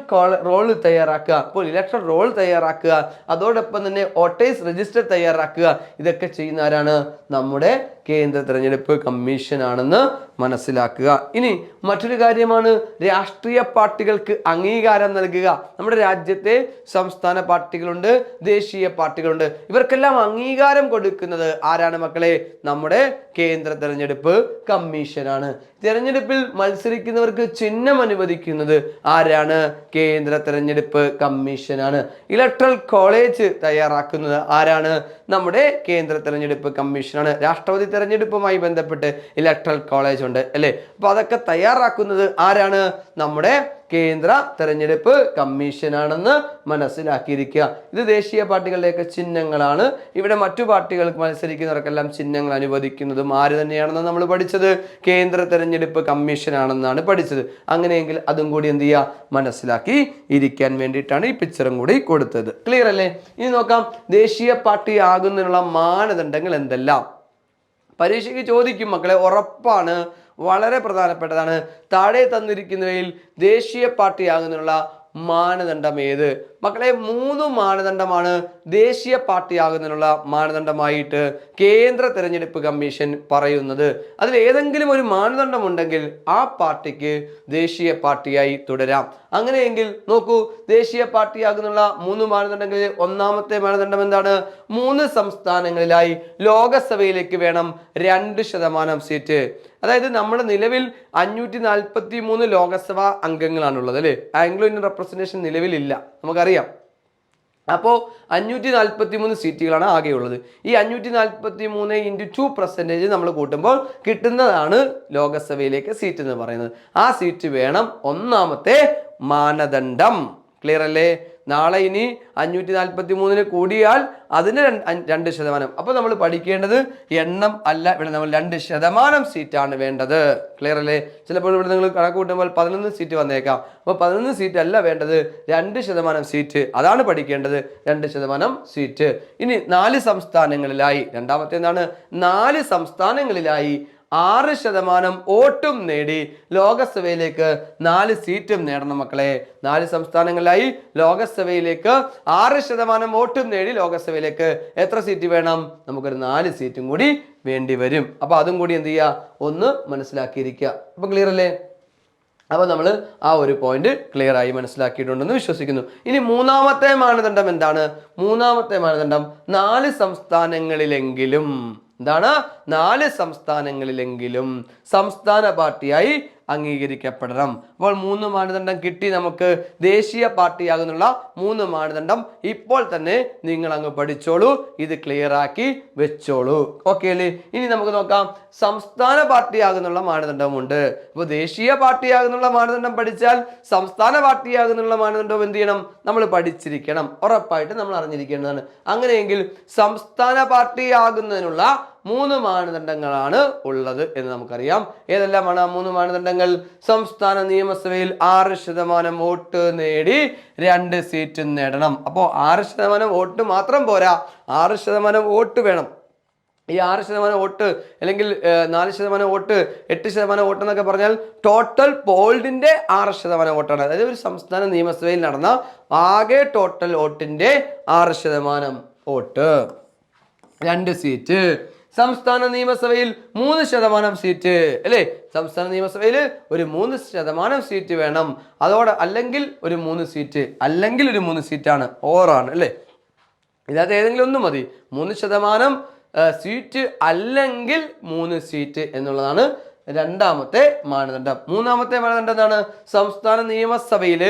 റോൾ തയ്യാറാക്കുക. അപ്പോൾ ഇലക്ട്രൽ റോൾ തയ്യാറാക്കുക, അതോടൊപ്പം തന്നെ വോട്ടേഴ്സ് രജിസ്റ്റർ തയ്യാറാക്കുക. ഇതൊക്കെ ചെയ്യുന്ന ആരാണ്? നമ്മുടെ കേന്ദ്ര തെരഞ്ഞെടുപ്പ് കമ്മീഷൻ ആണെന്ന് മനസ്സിലാക്കുക. ഇനി മറ്റൊരു കാര്യമാണ് രാഷ്ട്രീയ പാർട്ടികൾക്ക് അംഗീകാരം നൽകുക. നമ്മുടെ രാജ്യത്തെ സംസ്ഥാന പാർട്ടികളുണ്ട്, ദേശീയ പാർട്ടികളുണ്ട്. ഇവർക്കെല്ലാം അംഗീകാരം കൊടുക്കുന്നത് ആരാണ് മക്കളെ? നമ്മുടെ കേന്ദ്ര തെരഞ്ഞെടുപ്പ് കമ്മീഷനാണ്. തെരഞ്ഞെടുപ്പിൽ മത്സരിക്കുന്നവർക്ക് ചിഹ്നം അനുവദിക്കുന്നത് ആരാണ്? കേന്ദ്ര തെരഞ്ഞെടുപ്പ് കമ്മീഷനാണ്. ഇലക്ട്രൽ കോളേജ് തയ്യാറാക്കുന്നത് ആരാണ്? നമ്മുടെ കേന്ദ്ര തെരഞ്ഞെടുപ്പ് കമ്മീഷനാണ്. രാഷ്ട്രപതി തെരഞ്ഞെടുപ്പുമായി ബന്ധപ്പെട്ട് ഇലക്ട്രൽ കോളേജ് ഉണ്ട് അല്ലേ? അപ്പൊ അതൊക്കെ തയ്യാറാക്കുന്നത് ആരാണ്? നമ്മുടെ കേന്ദ്ര തെരഞ്ഞെടുപ്പ് കമ്മീഷനാണെന്ന് മനസ്സിലാക്കിയിരിക്കുക. ഇത് ദേശീയ പാർട്ടികളുടെയൊക്കെ ചിഹ്നങ്ങളാണ്. ഇവിടെ മറ്റു പാർട്ടികൾക്ക് മത്സരിക്കുന്നവർക്കെല്ലാം ചിഹ്നങ്ങൾ അനുവദിക്കുന്നതും ആര് തന്നെയാണെന്ന് നമ്മൾ പഠിച്ചത്? കേന്ദ്ര തെരഞ്ഞെടുപ്പ് കമ്മീഷനാണെന്നാണ് പഠിച്ചത്. അങ്ങനെയെങ്കിൽ അതും കൂടി എന്ത് ചെയ്യുക? മനസ്സിലാക്കി ഇരിക്കാൻ വേണ്ടിയിട്ടാണ് ഈ പിക്ചറും കൂടി കൊടുത്തത്. ക്ലിയർ അല്ലേ? ഇനി നോക്കാം ദേശീയ പാർട്ടി ആകുന്നതിനുള്ള മാനദണ്ഡങ്ങൾ എന്തെല്ലാം. പരീക്ഷയ്ക്ക് ചോദിക്കും മക്കളെ, ഉറപ്പാണ്, വളരെ പ്രധാനപ്പെട്ടതാണ്. താഴെ തന്നിരിക്കുന്നവയിൽ ദേശീയ പാർട്ടി ആകുന്നതിനുള്ള മാനദണ്ഡം ഏത്? മക്കളെ 3 മാനദണ്ഡമാണ് ദേശീയ പാർട്ടി ആകുന്നതിനുള്ള മാനദണ്ഡമായിട്ട് കേന്ദ്ര തെരഞ്ഞെടുപ്പ് കമ്മീഷൻ പറയുന്നത്. അതിൽ ഏതെങ്കിലും ഒരു മാനദണ്ഡം ഉണ്ടെങ്കിൽ ആ പാർട്ടിക്ക് ദേശീയ പാർട്ടിയായി തുടരാം. അങ്ങനെയെങ്കിൽ നോക്കൂ, ദേശീയ പാർട്ടി ആകുന്നുള്ള 3 മാനദണ്ഡങ്ങളിൽ ഒന്നാമത്തെ മാനദണ്ഡം എന്താണ്? 3 സംസ്ഥാനങ്ങളിലായി ലോകസഭയിലേക്ക് വേണം 2% സീറ്റ്. അതായത് നമ്മുടെ നിലവിൽ 543 ലോകസഭാ അംഗങ്ങളാണുള്ളത് അല്ലേ? ആംഗ്ലോ ഇന്ത്യൻ റെപ്രസെന്റേഷൻ നിലവിലില്ല, നമുക്കറിയാം. അപ്പോൾ 543 സീറ്റുകളാണ് ആകെയുള്ളത്. ഈ 543 × 2% നമ്മൾ കൂട്ടുമ്പോൾ കിട്ടുന്നതാണ് ലോകസഭയിലേക്ക് സീറ്റ് എന്ന് പറയുന്നത്. ആ സീറ്റ് വേണം ഒന്നാമത്തെ മാനദണ്ഡം. ക്ലിയർ അല്ലേ? നാളെ ഇനി 543 കൂടിയാൽ അതിന് 2%. അപ്പോൾ നമ്മൾ പഠിക്കേണ്ടത് എണ്ണം അല്ല, ഇവിടെ നമ്മൾ 2% സീറ്റാണ് വേണ്ടത്. ക്ലിയർ അല്ലേ? ചിലപ്പോൾ ഇവിടെ നിങ്ങൾ കണക്ക് കൂട്ടുമ്പോൾ 11 സീറ്റ് വന്നേക്കാം. അപ്പോൾ 11 സീറ്റ് അല്ല വേണ്ടത്, 2% സീറ്റ്. അതാണ് പഠിക്കേണ്ടത്, 2% സീറ്റ്. ഇനി 4 സംസ്ഥാനങ്ങളിലായി, രണ്ടാമത്തെ എന്താണ്? 4 സംസ്ഥാനങ്ങളിലായി 6% വോട്ടും നേടി ലോകസഭയിലേക്ക് 4 സീറ്റും നേടണം മക്കളെ. 4 സംസ്ഥാനങ്ങളിലായി ലോകസഭയിലേക്ക് 6% വോട്ടും നേടി ലോകസഭയിലേക്ക് എത്ര സീറ്റ് വേണം? നമുക്കൊരു 4 സീറ്റും കൂടി വേണ്ടി വരും. അപ്പൊ അതും കൂടി എന്ത് ചെയ്യുക? ഒന്ന് മനസ്സിലാക്കിയിരിക്കുക. അപ്പൊ ക്ലിയർ അല്ലേ? അപ്പോൾ നമ്മൾ ആ ഒരു പോയിന്റ് ക്ലിയർ ആയി മനസ്സിലാക്കിയിട്ടുണ്ടെന്ന് വിശ്വസിക്കുന്നു. ഇനി മൂന്നാമത്തെ മാനദണ്ഡം എന്താണ്? മൂന്നാമത്തെ മാനദണ്ഡം 4 സംസ്ഥാനങ്ങളിലെങ്കിലും, എന്താണ്? 4 സംസ്ഥാനങ്ങളിലെങ്കിലും സംസ്ഥാന പാർട്ടിയായി അംഗീകരിക്കപ്പെടണം. അപ്പോൾ 3 മാനദണ്ഡം കിട്ടി നമുക്ക്. ദേശീയ പാർട്ടിയാകുന്നുള്ള 3 മാനദണ്ഡം ഇപ്പോൾ തന്നെ നിങ്ങൾ അങ്ങ് പഠിച്ചോളൂ, ഇത് ക്ലിയർ ആക്കി വെച്ചോളൂ. ഓക്കെ അല്ലേ? ഇനി നമുക്ക് നോക്കാം സംസ്ഥാന പാർട്ടിയാകുന്നുള്ള മാനദണ്ഡമുണ്ട്. അപ്പോൾ ദേശീയ പാർട്ടിയാകുന്നുള്ള മാനദണ്ഡം പഠിച്ചാൽ സംസ്ഥാന പാർട്ടിയാകുന്നുള്ള മാനദണ്ഡം എന്ത് ചെയ്യണം? നമ്മൾ പഠിച്ചിരിക്കണം, ഉറപ്പായിട്ട് നമ്മൾ അറിഞ്ഞിരിക്കേണ്ടതാണ്. അങ്ങനെയെങ്കിൽ സംസ്ഥാന പാർട്ടിയാകുന്നതിനുള്ള 3 മാനദണ്ഡങ്ങളാണ് ഉള്ളത് എന്ന് നമുക്കറിയാം. ഏതെല്ലാമാണ് ആ 3 മാനദണ്ഡങ്ങൾ? സംസ്ഥാന നിയമസഭയിൽ 6% വോട്ട് നേടി 2 സീറ്റ് നേടണം. അപ്പോൾ 6% വോട്ട് മാത്രം പോരാ, 6% വോട്ട് വേണം. ഈ 6% വോട്ട് അല്ലെങ്കിൽ 4% വോട്ട്, 8% വോട്ട് എന്നൊക്കെ പറഞ്ഞാൽ ടോട്ടൽ പോൾഡിന്റെ 6% വോട്ടാണ്. അതായത് ഒരു സംസ്ഥാന നിയമസഭയിൽ നടന്ന ആകെ ടോട്ടൽ വോട്ടിന്റെ 6% വോട്ട്. 2 സീറ്റ്. സംസ്ഥാന നിയമസഭയിൽ 3% സീറ്റ് അല്ലേ? സംസ്ഥാന നിയമസഭയിൽ ഒരു 3% സീറ്റ് വേണം. അതോടെ അല്ലെങ്കിൽ ഒരു 3 സീറ്റ്, അല്ലെങ്കിൽ ഒരു 3 സീറ്റാണ്, ഓറാണ് അല്ലേ? ഇതിനകത്ത് ഏതെങ്കിലും ഒന്ന് മതി. 3% സീറ്റ് അല്ലെങ്കിൽ 3 സീറ്റ് എന്നുള്ളതാണ് രണ്ടാമത്തെ മാനദണ്ഡം. മൂന്നാമത്തെ മാനദണ്ഡം എന്താണ്? സംസ്ഥാന നിയമസഭയിൽ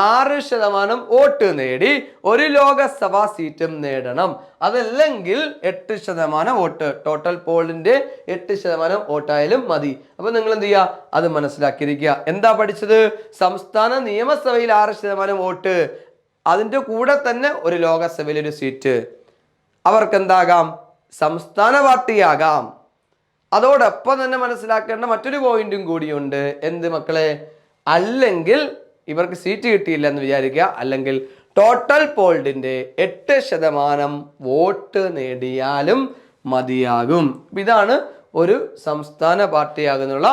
6% വോട്ട് നേടി ഒരു ലോകസഭാ സീറ്റും നേടണം. അതല്ലെങ്കിൽ 8% വോട്ട്, ടോട്ടൽ പോളിന്റെ 8% വോട്ടായാലും മതി. അപ്പൊ നിങ്ങൾ എന്ത് ചെയ്യുക? അത് മനസ്സിലാക്കിയിരിക്കുക. എന്താ പഠിച്ചത്? സംസ്ഥാന നിയമസഭയിൽ 6% വോട്ട്, അതിൻ്റെ കൂടെ തന്നെ ഒരു ലോകസഭയിൽ ഒരു സീറ്റ്. അവർക്ക് എന്താകാം? സംസ്ഥാന പാർട്ടിയാകാം. അതോടൊപ്പം തന്നെ മനസ്സിലാക്കേണ്ട മറ്റൊരു പോയിന്റും കൂടിയുണ്ട്. എന്ത് മക്കളെ? അല്ലെങ്കിൽ ഇവർക്ക് സീറ്റ് കിട്ടിയില്ല എന്ന് വിചാരിക്കുക, അല്ലെങ്കിൽ ടോട്ടൽ പോൾഡിന്റെ 8% വോട്ട് നേടിയാലും മതിയാകും. ഇതാണ് ഒരു സംസ്ഥാന പാർട്ടിയാകുന്നുള്ള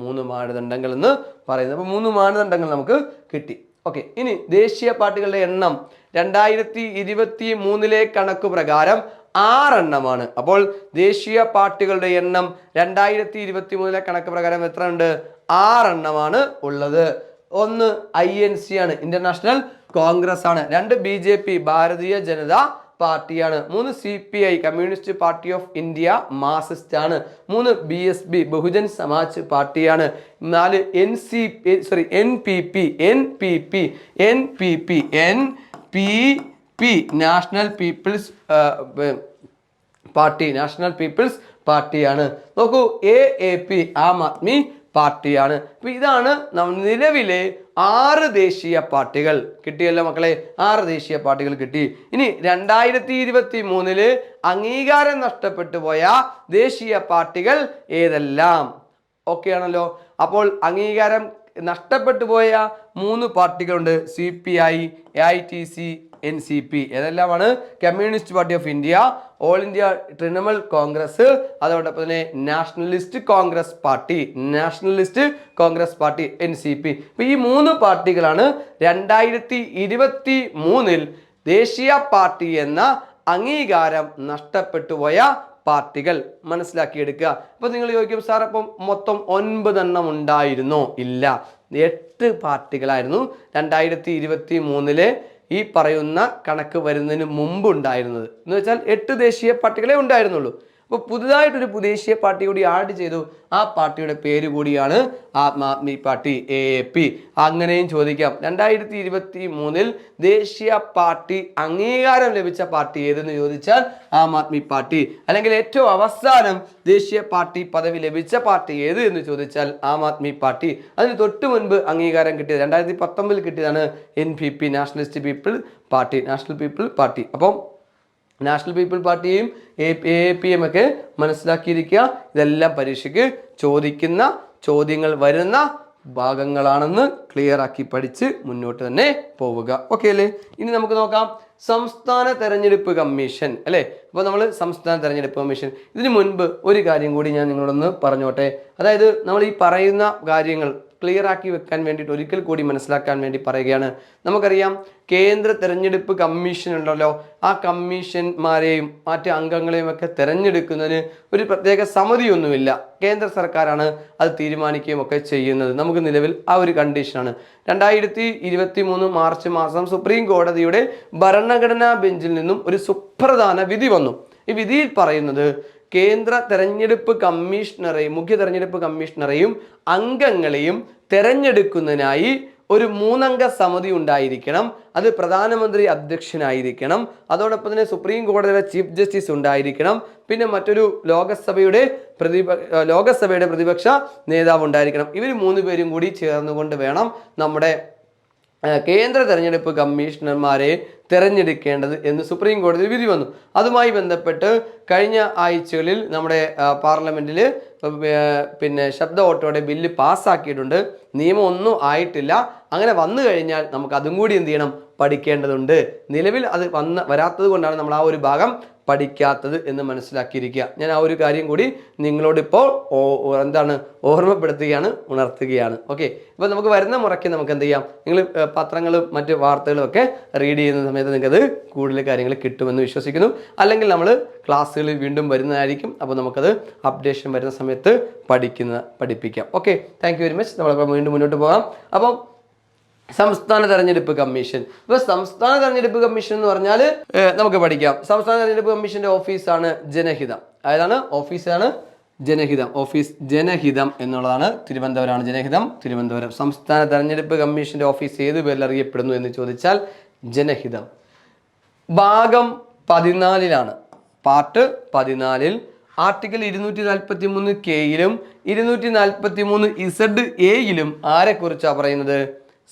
3 മാനദണ്ഡങ്ങൾ എന്ന് പറയുന്നത്. അപ്പൊ 3 മാനദണ്ഡങ്ങൾ നമുക്ക് കിട്ടി. ഓക്കെ, ഇനി ദേശീയ പാർട്ടികളുടെ എണ്ണം 2023 കണക്ക് പ്രകാരം 6 എണ്ണമാണ്. അപ്പോൾ ദേശീയ പാർട്ടികളുടെ എണ്ണം 2023 കണക്ക് പ്രകാരം എത്ര ഉണ്ട്? 6 എണ്ണമാണ് ഉള്ളത്. 1 INC ആണ്, ഇന്റർനാഷണൽ കോൺഗ്രസ് ആണ്. 2 BJP, ഭാരതീയ ജനതാ പാർട്ടിയാണ്. 3 CPI, communist party of India, Marxist ആണ്. 3 BSP, ബഹുജൻ സമാജ് പാർട്ടിയാണ്. 4 NPP, national people's party, national people's പാർട്ടിയാണ്. നോക്കൂ, AAP, ആം ആദ്മി പാർട്ടിയാണ്. അപ്പൊ ഇതാണ് നിലവിലെ 6 ദേശീയ പാർട്ടികൾ. കിട്ടിയല്ലോ മക്കളെ? 6 ദേശീയ പാർട്ടികൾ കിട്ടി. ഇനി 2023 അംഗീകാരം നഷ്ടപ്പെട്ടു പോയ ദേശീയ പാർട്ടികൾ ഏതെല്ലാം? ഓക്കെ ആണല്ലോ. അപ്പോൾ അംഗീകാരം നഷ്ടപ്പെട്ടു പോയ 3 പാർട്ടികളുണ്ട്. CPI, AITC, NCP. ഏതെല്ലാമാണ്? Communist party of India, all India Trinamool Congress, അതോടൊപ്പം തന്നെ നാഷണലിസ്റ്റ് കോൺഗ്രസ് പാർട്ടി, NCP. അപ്പൊ ഈ 3 പാർട്ടികളാണ് 2023 ദേശീയ പാർട്ടി എന്ന അംഗീകാരം നഷ്ടപ്പെട്ടു പോയ പാർട്ടികൾ. മനസ്സിലാക്കിയെടുക്കുക. അപ്പൊ നിങ്ങൾ ചോദിക്കും, സാർ അപ്പം മൊത്തം 9 എണ്ണം ഉണ്ടായിരുന്നോ? ഇല്ല, 8 പാർട്ടികളായിരുന്നു 2023 ഈ പറയുന്ന കണക്ക് വരുന്നതിന് മുമ്പ് ഉണ്ടായിരുന്നത്. എന്ന് വെച്ചാൽ 8 ദേശീയ പാർട്ടികളെ ഉണ്ടായിരുന്നുള്ളൂ. അപ്പോൾ പുതുതായിട്ടൊരു ദേശീയ പാർട്ടി കൂടി ആഡ് ചെയ്തു. ആ പാർട്ടിയുടെ പേര് കൂടിയാണ് ആം ആദ്മി പാർട്ടി, AAP. അങ്ങനെയും ചോദിക്കാം. 2023 ദേശീയ പാർട്ടി അംഗീകാരം ലഭിച്ച പാർട്ടി ഏതെന്ന് ചോദിച്ചാൽ ആം ആദ്മി പാർട്ടി. അല്ലെങ്കിൽ ഏറ്റവും അവസാനം ദേശീയ പാർട്ടി പദവി ലഭിച്ച പാർട്ടി ഏത് എന്ന് ചോദിച്ചാൽ ആം ആദ്മി പാർട്ടി. അതിന് തൊട്ട് മുൻപ് അംഗീകാരം കിട്ടിയത് 2019 കിട്ടിയതാണ് NPP, നാഷണലിസ്റ്റ് പീപ്പിൾ പാർട്ടി. അപ്പം നാഷണൽ പീപ്പിൾ പാർട്ടിയും AAPയും ഒക്കെ മനസ്സിലാക്കിയിരിക്കുക. ഇതെല്ലാം പരീക്ഷയ്ക്ക് ചോദിക്കുന്ന ചോദ്യങ്ങൾ വരുന്ന ഭാഗങ്ങളാണെന്ന് ക്ലിയർ ആക്കി പഠിച്ച് മുന്നോട്ട് തന്നെ പോവുക. ഓക്കെ അല്ലേ? ഇനി നമുക്ക് നോക്കാം സംസ്ഥാന തെരഞ്ഞെടുപ്പ് കമ്മീഷൻ അല്ലേ? അപ്പോൾ നമ്മൾ സംസ്ഥാന തെരഞ്ഞെടുപ്പ് കമ്മീഷൻ, ഇതിനു മുൻപ് ഒരു കാര്യം കൂടി ഞാൻ നിങ്ങളോടൊന്ന് പറഞ്ഞോട്ടെ. അതായത് നമ്മൾ ഈ പറയുന്ന കാര്യങ്ങൾ ക്ലിയർ ആക്കി വെക്കാൻ വേണ്ടിയിട്ട് ഒരിക്കൽ കൂടി മനസ്സിലാക്കാൻ വേണ്ടി പറയുകയാണ്. നമുക്കറിയാം കേന്ദ്ര തെരഞ്ഞെടുപ്പ് കമ്മീഷൻ ഉണ്ടല്ലോ, ആ കമ്മീഷന്മാരെയും മറ്റ് അംഗങ്ങളെയും ഒക്കെ തിരഞ്ഞെടുക്കുന്നതിന് ഒരു പ്രത്യേക സമിതിയൊന്നുമില്ല. കേന്ദ്ര സർക്കാരാണ് അത് തീരുമാനിക്കുകയും ഒക്കെ ചെയ്യുന്നത്. നമുക്ക് നിലവിൽ ആ ഒരു കണ്ടീഷനാണ്. 2023 മാർച്ച് മാസം സുപ്രീം കോടതിയുടെ ഭരണഘടനാ ബെഞ്ചിൽ നിന്നും ഒരു സുപ്രധാന വിധി വന്നു. ഈ വിധിയിൽ പറയുന്നത് കേന്ദ്ര തെരഞ്ഞെടുപ്പ് കമ്മീഷണറെയും മുഖ്യ തെരഞ്ഞെടുപ്പ് കമ്മീഷണറെയും അംഗങ്ങളെയും തെരഞ്ഞെടുക്കുന്നതിനായി ഒരു 3 അംഗ സമിതി ഉണ്ടായിരിക്കണം. അത് പ്രധാനമന്ത്രി അധ്യക്ഷനായിരിക്കണം. അതോടൊപ്പം തന്നെ സുപ്രീം കോടതിയുടെ ചീഫ് ജസ്റ്റിസ് ഉണ്ടായിരിക്കണം. പിന്നെ മറ്റൊരു ലോകസഭയുടെ പ്രതിപക്ഷ നേതാവ് ഉണ്ടായിരിക്കണം. ഇവർ 3 പേരും കൂടി ചേർന്നുകൊണ്ട് വേണം നമ്മുടെ കേന്ദ്ര തെരഞ്ഞെടുപ്പ് കമ്മീഷണർമാരെ തിരഞ്ഞെടുക്കേണ്ടത് എന്ന് സുപ്രീം കോടതി വിധി വന്നു. അതുമായി ബന്ധപ്പെട്ട് കഴിഞ്ഞ ആഴ്ചകളിൽ നമ്മുടെ പാർലമെന്റിൽ പിന്നെ ശബ്ദ വോട്ടോടെ ബില്ല് പാസ്സാക്കിയിട്ടുണ്ട്. നിയമം ഒന്നും ആയിട്ടില്ല. അങ്ങനെ വന്നു കഴിഞ്ഞാൽ നമുക്ക് അതും കൂടി എന്ത് ചെയ്യണം? പഠിക്കേണ്ടതുണ്ട്. നിലവിൽ അത് വരാത്തത് കൊണ്ടാണ് നമ്മൾ ആ ഒരു ഭാഗം പഠിക്കാത്തത് എന്ന് മനസ്സിലാക്കിയിരിക്കുക. ഞാൻ ആ ഒരു കാര്യം കൂടി നിങ്ങളോടിപ്പോൾ എന്താണ് ഓർമ്മപ്പെടുത്തുകയാണ്, ഉണർത്തുകയാണ്. ഓക്കെ, അപ്പോൾ നമുക്ക് വരുന്ന മുറയ്ക്ക് നമുക്ക് എന്ത് ചെയ്യാം, നിങ്ങൾ പത്രങ്ങളും മറ്റ് വാർത്തകളും ഒക്കെ റീഡ് ചെയ്യുന്ന സമയത്ത് നിങ്ങൾക്കത് കൂടുതൽ കാര്യങ്ങൾ കിട്ടുമെന്ന് വിശ്വസിക്കുന്നു. അല്ലെങ്കിൽ നമ്മൾ ക്ലാസ്സുകളിൽ വീണ്ടും വരുന്നതായിരിക്കും. അപ്പോൾ നമുക്കത് അപ്ഡേഷൻ വരുന്ന സമയത്ത് പഠിപ്പിക്കാം. Okay, thank you very much. നമ്മളപ്പോൾ വീണ്ടും മുന്നോട്ട് പോകാം. അപ്പം സംസ്ഥാന തെരഞ്ഞെടുപ്പ് കമ്മീഷൻ. ഇപ്പോൾ സംസ്ഥാന തെരഞ്ഞെടുപ്പ് കമ്മീഷൻ എന്ന് പറഞ്ഞാൽ നമുക്ക് പഠിക്കാം. സംസ്ഥാന തെരഞ്ഞെടുപ്പ് കമ്മീഷന്റെ ഓഫീസാണ് ജനഹിതം. ഏതാണ് ഓഫീസാണ്? ജനഹിതം. ഓഫീസ് ജനഹിതം എന്നുള്ളതാണ്. തിരുവനന്തപുരമാണ് ജനഹിതം, തിരുവനന്തപുരം. സംസ്ഥാന തെരഞ്ഞെടുപ്പ് കമ്മീഷന്റെ ഓഫീസ് ഏത് പേരിൽ അറിയപ്പെടുന്നു എന്ന് ചോദിച്ചാൽ ജനഹിതം. ഭാഗം 14 പാർട്ട് 14 ആർട്ടിക്കിൾ 243 243 ആരെക്കുറിച്ചാണ് പറയുന്നത്?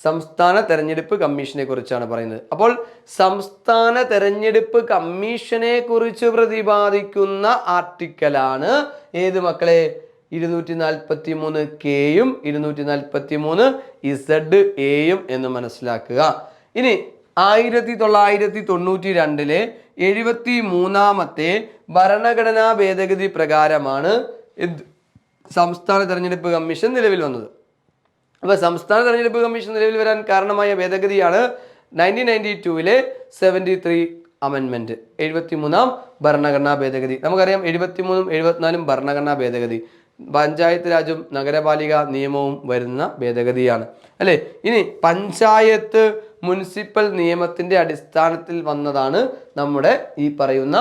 സംസ്ഥാന തെരഞ്ഞെടുപ്പ് കമ്മീഷനെ കുറിച്ചാണ് പറയുന്നത്. അപ്പോൾ സംസ്ഥാന തെരഞ്ഞെടുപ്പ് കമ്മീഷനെ കുറിച്ച് പ്രതിപാദിക്കുന്ന ആർട്ടിക്കലാണ് ഏത് മക്കളെ? 243 243 എന്ന് മനസ്സിലാക്കുക. ഇനി 1992 73ാമത്തെ ഭരണഘടനാ ഭേദഗതി പ്രകാരമാണ് സംസ്ഥാന തെരഞ്ഞെടുപ്പ് കമ്മീഷൻ നിലവിൽ വന്നത്. അപ്പോൾ സംസ്ഥാന തെരഞ്ഞെടുപ്പ് കമ്മീഷൻ നിലവിൽ വരാൻ കാരണമായ ഭേദഗതിയാണ് 1992 73 അമെൻമെന്റ്, 73ാം ഭരണഘടനാ ഭേദഗതി. നമുക്കറിയാം 73ഉം 74ഉം ഭരണഘടനാ ഭേദഗതി, പഞ്ചായത്ത് രാജും നഗരപാലിക നിയമവും വരുന്ന ഭേദഗതിയാണ് അല്ലേ. ഇനി പഞ്ചായത്ത് മുനിസിപ്പൽ നിയമത്തിന്റെ അടിസ്ഥാനത്തിൽ വന്നതാണ് നമ്മുടെ ഈ പറയുന്ന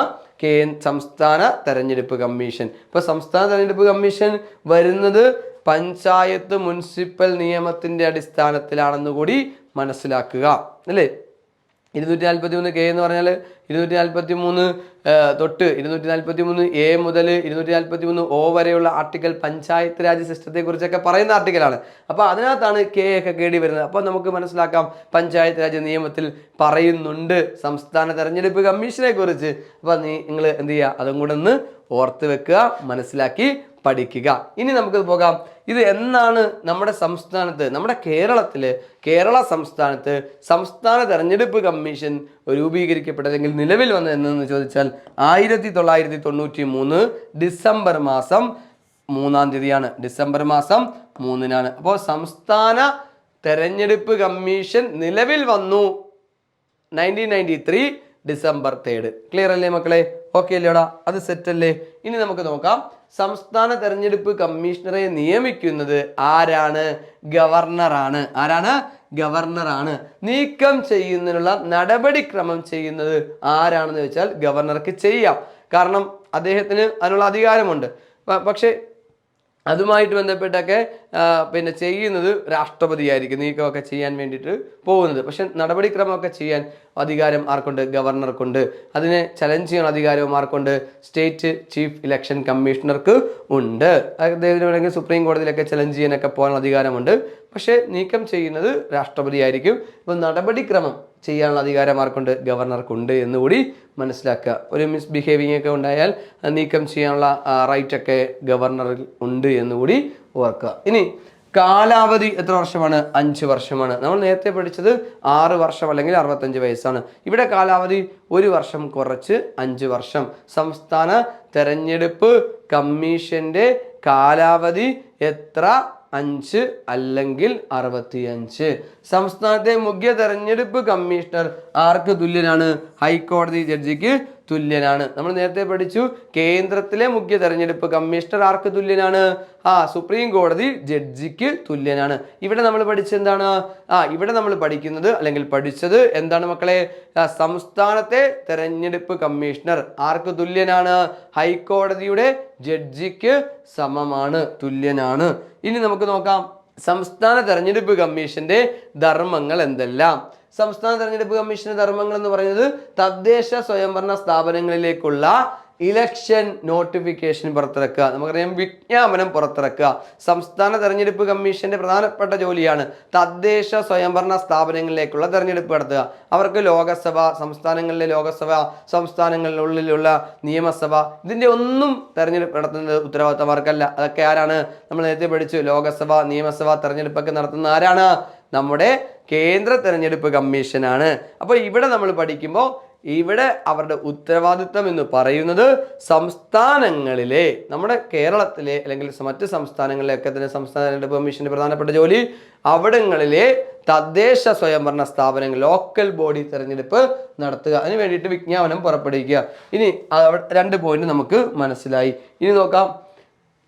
സംസ്ഥാന തെരഞ്ഞെടുപ്പ് കമ്മീഷൻ. ഇപ്പൊ സംസ്ഥാന തെരഞ്ഞെടുപ്പ് കമ്മീഷൻ വരുന്നത് പഞ്ചായത്ത് മുനിസിപ്പൽ നിയമത്തിന്റെ അടിസ്ഥാനത്തിലാണെന്ന് കൂടി മനസ്സിലാക്കുക അല്ലേ. 243 എന്ന് പറഞ്ഞാൽ 243 തൊട്ട് 243 മുതൽ 243 വരെയുള്ള ആർട്ടിക്കൽ പഞ്ചായത്ത് രാജ് സിസ്റ്റത്തെ കുറിച്ചൊക്കെ പറയുന്ന ആർട്ടിക്കലാണ്. അപ്പോൾ അതിനകത്താണ് ഒക്കെ കേടി വരുന്നത്. അപ്പോൾ നമുക്ക് മനസ്സിലാക്കാം പഞ്ചായത്ത് രാജ് നിയമത്തിൽ പറയുന്നുണ്ട് സംസ്ഥാന തെരഞ്ഞെടുപ്പ് കമ്മീഷനെ കുറിച്ച്. അപ്പോൾ നിങ്ങൾ എന്ത് ചെയ്യുക, അതും കൂടെ ഒന്ന് ഓർത്ത് വെക്കുക, മനസ്സിലാക്കി പഠിക്കുക. ഇനി നമുക്ക് പോകാം. ഇത് എന്നാണ് നമ്മുടെ സംസ്ഥാനത്ത്, നമ്മുടെ കേരള സംസ്ഥാനത്ത് സംസ്ഥാന തെരഞ്ഞെടുപ്പ് കമ്മീഷൻ രൂപീകരിക്കപ്പെട്ടതെങ്കിൽ നിലവിൽ വന്നത് എന്ന് ചോദിച്ചാൽ 1993 ഡിസംബർ മാസം 3-ാം തീയതിയാണ്. ഡിസംബർ മാസം 3-നാണ്. അപ്പോൾ സംസ്ഥാന തെരഞ്ഞെടുപ്പ് കമ്മീഷൻ നിലവിൽ വന്നു 1993 ഡിസംബർ 3. ക്ലിയർ അല്ലേ മക്കളെ? ഓക്കെ അല്ലേടാ? അത് സെറ്റ് അല്ലേ? ഇനി നമുക്ക് നോക്കാം. സംസ്ഥാന തെരഞ്ഞെടുപ്പ് കമ്മീഷണറെ നിയമിക്കുന്നത് ആരാണ്? ഗവർണറാണ്. ആരാണ്? ഗവർണറാണ്. നീക്കം ചെയ്യുന്നതിനുള്ള നടപടിക്രമം ചെയ്യുന്നത് ആരാണെന്ന് വെച്ചാൽ ഗവർണർക്ക് ചെയ്യാം. കാരണം അദ്ദേഹത്തിന് അതിനുള്ള അധികാരമുണ്ട്. പക്ഷേ അതുമായിട്ട് ബന്ധപ്പെട്ടൊക്കെ പിന്നെ ചെയ്യുന്നത് രാഷ്ട്രപതിയായിരിക്കും നീക്കമൊക്കെ ചെയ്യാൻ വേണ്ടിയിട്ട് പോകുന്നത്. പക്ഷെ നടപടിക്രമമൊക്കെ ചെയ്യാൻ അധികാരം ആർക്കുണ്ട്? ഗവർണർക്കുണ്ട്. അതിനെ ചലഞ്ച് ചെയ്യാൻ അധികാരവും ആർക്കുണ്ട്? സ്റ്റേറ്റ് ചീഫ് ഇലക്ഷൻ കമ്മീഷണർക്ക് ഉണ്ട്. അദ്ദേഹത്തിന് വേണമെങ്കിൽ സുപ്രീം കോടതിയിലൊക്കെ ചലഞ്ച് ചെയ്യാനൊക്കെ പോകാനുള്ള അധികാരമുണ്ട്. പക്ഷേ നീക്കം ചെയ്യുന്നത് രാഷ്ട്രപതി ആയിരിക്കും. അപ്പോൾ നടപടിക്രമം ചെയ്യാനുള്ള അധികാരം ആർക്കുണ്ട്? ഗവർണർക്കുണ്ട് എന്നുകൂടി മനസ്സിലാക്കുക. ഒരു മിസ്ബിഹേവിംഗ് ഒക്കെ ഉണ്ടായാൽ നീക്കം ചെയ്യാനുള്ള റൈറ്റ് ഒക്കെ ഗവർണറിൽ ഉണ്ട് എന്നുകൂടി ഓർക്കുക. ഇനി കാലാവധി എത്ര വർഷമാണ്? 5 വർഷമാണ്. നമ്മൾ നേരത്തെ പഠിച്ചത് 6 വർഷം അല്ലെങ്കിൽ 65 വയസ്സാണ്. ഇവിടെ കാലാവധി 1 വർഷം കുറച്ച് 5 വർഷം. സംസ്ഥാന തെരഞ്ഞെടുപ്പ് കമ്മീഷന്റെ കാലാവധി എത്ര? 5 അല്ലെങ്കിൽ 65. സംസ്ഥാനത്തെ മുഖ്യ തെരഞ്ഞെടുപ്പ് കമ്മീഷണർ ആർക്ക് തുല്യനാണ്? ഹൈക്കോടതി ജഡ്ജിക്ക് തുല്യനാണ്. നമ്മൾ നേരത്തെ പഠിച്ചു കേന്ദ്രത്തിലെ മുഖ്യ തെരഞ്ഞെടുപ്പ് കമ്മീഷണർ ആർക്ക് തുല്യനാണ്? സുപ്രീം കോടതി ജഡ്ജിക്ക് തുല്യനാണ്. ഇവിടെ നമ്മൾ പഠിച്ചെന്താണ്? ഇവിടെ നമ്മൾ പഠിക്കുന്നത് അല്ലെങ്കിൽ പഠിച്ചത് എന്താണ് മക്കളെ? സംസ്ഥാനത്തെ തെരഞ്ഞെടുപ്പ് കമ്മീഷണർ ആർക്ക് തുല്യനാണ്? ഹൈക്കോടതിയുടെ ജഡ്ജിക്ക് സമമാണ്, തുല്യനാണ്. ഇനി നമുക്ക് നോക്കാം സംസ്ഥാന തെരഞ്ഞെടുപ്പ് കമ്മീഷന്റെ ധർമ്മങ്ങൾ എന്തെല്ലാം. സംസ്ഥാന തെരഞ്ഞെടുപ്പ് കമ്മീഷന്റെ ധർമ്മങ്ങൾ എന്ന് പറയുന്നത് തദ്ദേശ സ്വയംഭരണ സ്ഥാപനങ്ങളിലേക്കുള്ള ഇലക്ഷൻ നോട്ടിഫിക്കേഷൻ പുറത്തിറക്കുക. നമുക്കറിയാം വിജ്ഞാപനം പുറത്തിറക്കുക സംസ്ഥാന തെരഞ്ഞെടുപ്പ് കമ്മീഷന്റെ പ്രധാനപ്പെട്ട ജോലിയാണ്. തദ്ദേശ സ്വയംഭരണ സ്ഥാപനങ്ങളിലേക്കുള്ള തെരഞ്ഞെടുപ്പ് നടത്തുക. അവർക്ക് ലോകസഭ, സംസ്ഥാനങ്ങളിലെ ലോകസഭ, സംസ്ഥാനങ്ങളിലുള്ളിലുള്ള നിയമസഭ, ഇതിന്റെ ഒന്നും തെരഞ്ഞെടുപ്പ് നടത്തുന്നത് ഉത്തരവാദിത്തമാർക്കല്ല. അതൊക്കെ ആരാണ്? നമ്മൾ നേരത്തെ പഠിച്ചു ലോകസഭ, നിയമസഭ തെരഞ്ഞെടുപ്പൊക്കെ നടത്തുന്ന ആരാണ്? നമ്മുടെ കേന്ദ്ര തെരഞ്ഞെടുപ്പ് കമ്മീഷനാണ്. അപ്പോൾ ഇവിടെ നമ്മൾ പഠിക്കുമ്പോൾ ഇവിടെ അവരുടെ ഉത്തരവാദിത്തം എന്ന് പറയുന്നത് സംസ്ഥാനങ്ങളിലെ, നമ്മുടെ കേരളത്തിലെ അല്ലെങ്കിൽ മറ്റ് സംസ്ഥാനങ്ങളിലെയൊക്കെ തന്നെ സംസ്ഥാന തെരഞ്ഞെടുപ്പ് കമ്മീഷന്റെ പ്രധാനപ്പെട്ട ജോലി അവിടങ്ങളിലെ തദ്ദേശ സ്വയംഭരണ സ്ഥാപനങ്ങൾ, ലോക്കൽ ബോഡി തെരഞ്ഞെടുപ്പ് നടത്തുക. അതിന് വേണ്ടിയിട്ട് വിജ്ഞാപനം പുറപ്പെടുവിക്കുക. ഇനി 2 പോയിന്റ് നമുക്ക് മനസ്സിലായി. ഇനി നോക്കാം,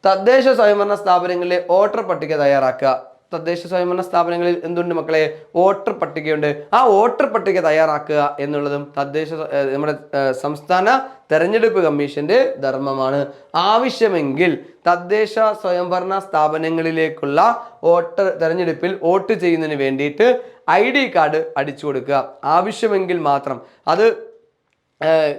തദ്ദേശ സ്വയംഭരണ സ്ഥാപനങ്ങളിലെ വോട്ടർ പട്ടിക തയ്യാറാക്കുക. തദ്ദേശ സ്വയംഭരണ സ്ഥാപനങ്ങളിൽ എന്തുണ്ട് മക്കളെ? വോട്ടർ പട്ടികയുണ്ട്. ആ വോട്ടർ പട്ടിക തയ്യാറാക്കുക എന്നുള്ളതും നമ്മുടെ സംസ്ഥാന തെരഞ്ഞെടുപ്പ് കമ്മീഷന്റെ ധർമ്മമാണ്. ആവശ്യമെങ്കിൽ തദ്ദേശ സ്വയംഭരണ സ്ഥാപനങ്ങളിലേക്കുള്ള തെരഞ്ഞെടുപ്പിൽ വോട്ട് ചെയ്യുന്നതിന് വേണ്ടിയിട്ട് ID കാർഡ് അടിച്ചു കൊടുക്കുക. ആവശ്യമെങ്കിൽ മാത്രം. അത്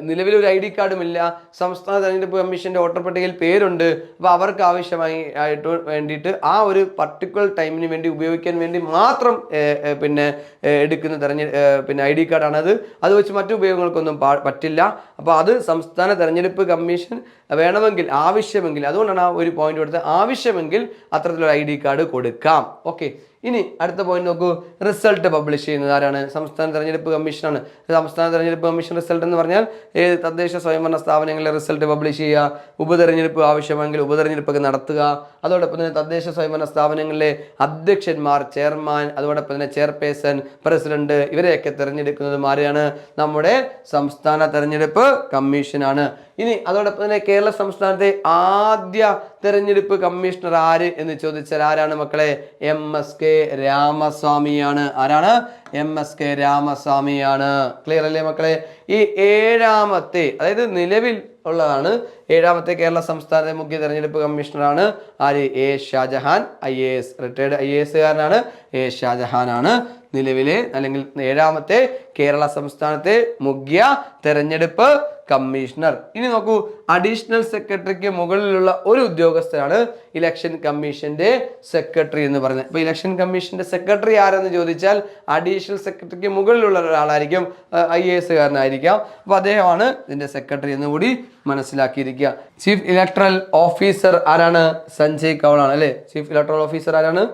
നിലവിൽ ഒരു ID കാർഡും ഇല്ല, സംസ്ഥാന തെരഞ്ഞെടുപ്പ് കമ്മീഷന്റെ വോട്ടർ പട്ടികയിൽ പേരുണ്ട്, അപ്പോൾ അവർക്ക് ആവശ്യമായിട്ട് വേണ്ടിയിട്ട് ആ ഒരു പർട്ടിക്കുലർ ടൈമിന് വേണ്ടി ഉപയോഗിക്കാൻ വേണ്ടി മാത്രം എടുക്കുന്ന ID കാർഡാണത്. അത് വെച്ച് മറ്റു ഉപയോഗങ്ങൾക്കൊന്നും പറ്റില്ല. അപ്പോൾ അത് സംസ്ഥാന തെരഞ്ഞെടുപ്പ് കമ്മീഷൻ വേണമെങ്കിൽ, ആവശ്യമെങ്കിൽ, അതുകൊണ്ടാണ് ആ ഒരു പോയിന്റ് കൊടുത്തത്, ആവശ്യമെങ്കിൽ അത്തരത്തിലൊരു ID കാർഡ് കൊടുക്കാം. ഓക്കെ. ഇനി അടുത്ത പോയിന്റ് നോക്കൂ, റിസൾട്ട് പബ്ലിഷ് ചെയ്യുന്നത് ആരാണ്? സംസ്ഥാന തെരഞ്ഞെടുപ്പ് കമ്മീഷനാണ്. സംസ്ഥാന തെരഞ്ഞെടുപ്പ് കമ്മീഷൻ റിസൾട്ട് എന്ന് പറഞ്ഞാൽ തദ്ദേശ സ്വയംഭരണ സ്ഥാപനങ്ങളിലെ റിസൾട്ട് പബ്ലിഷ് ചെയ്യുക, ഉപതെരഞ്ഞെടുപ്പ് ആവശ്യമെങ്കിൽ ഉപതെരഞ്ഞെടുപ്പൊക്കെ നടത്തുക, അതോടൊപ്പം തന്നെ തദ്ദേശ സ്വയംഭരണ സ്ഥാപനങ്ങളിലെ അധ്യക്ഷന്മാർ, ചെയർമാൻ, അതോടൊപ്പം തന്നെ ചെയർപേഴ്സൺ, പ്രസിഡന്റ്, ഇവരെയൊക്കെ തിരഞ്ഞെടുക്കുന്നതും ആരെയാണ്? നമ്മുടെ സംസ്ഥാന തെരഞ്ഞെടുപ്പ് കമ്മീഷനാണ്. ഇനി അതോടൊപ്പം തന്നെ കേരള സംസ്ഥാനത്തെ ആദ്യ തെരഞ്ഞെടുപ്പ് കമ്മീഷണർ ആര് എന്ന് ചോദിച്ചാൽ ആരാണ് മക്കളെ? MSK രാമസ്വാമിയാണ്. ആരാണ്? MSK രാമസ്വാമിയാണ്. ക്ലിയർ അല്ലേ മക്കളെ? ഈ 7ാമത്തെ, അതായത് നിലവിൽ ഉള്ളതാണ്, 7ാമത്തെ കേരള സംസ്ഥാനത്തെ മുഖ്യ തെരഞ്ഞെടുപ്പ് കമ്മീഷണറാണ് ആര്? A Shajahan IAS. Retired IAS കാരനാണ്. A ഷാജഹാൻ ആണ് നിലവിലെ അല്ലെങ്കിൽ 7ാമത്തെ കേരള സംസ്ഥാനത്തെ മുഖ്യ തെരഞ്ഞെടുപ്പ് കമ്മീഷണർ. ഇനി നോക്കൂ, അഡീഷണൽ സെക്രട്ടറിക്ക് മുകളിലുള്ള ഒരു ഉദ്യോഗസ്ഥനാണ് ഇലക്ഷൻ കമ്മീഷന്റെ സെക്രട്ടറി എന്ന് പറയുന്നത്. ഇപ്പൊ ഇലക്ഷൻ കമ്മീഷന്റെ സെക്രട്ടറി ആരെന്ന് ചോദിച്ചാൽ അഡീഷണൽ സെക്രട്ടറിക്ക് മുകളിലുള്ള ഒരാളായിരിക്കും, IAS കാരനായിരിക്കാം. അപ്പൊ അദ്ദേഹമാണ് ഇതിന്റെ സെക്രട്ടറി എന്ന് കൂടി മനസ്സിലാക്കിയിരിക്കുക. ചീഫ് ഇലക്ടറൽ ഓഫീസർ ആരാണ്? സഞ്ജയ് കൗൾ ആണ് അല്ലെ? ചീഫ് ഇലക്ടറൽ ഓഫീസർ ആരാണ്?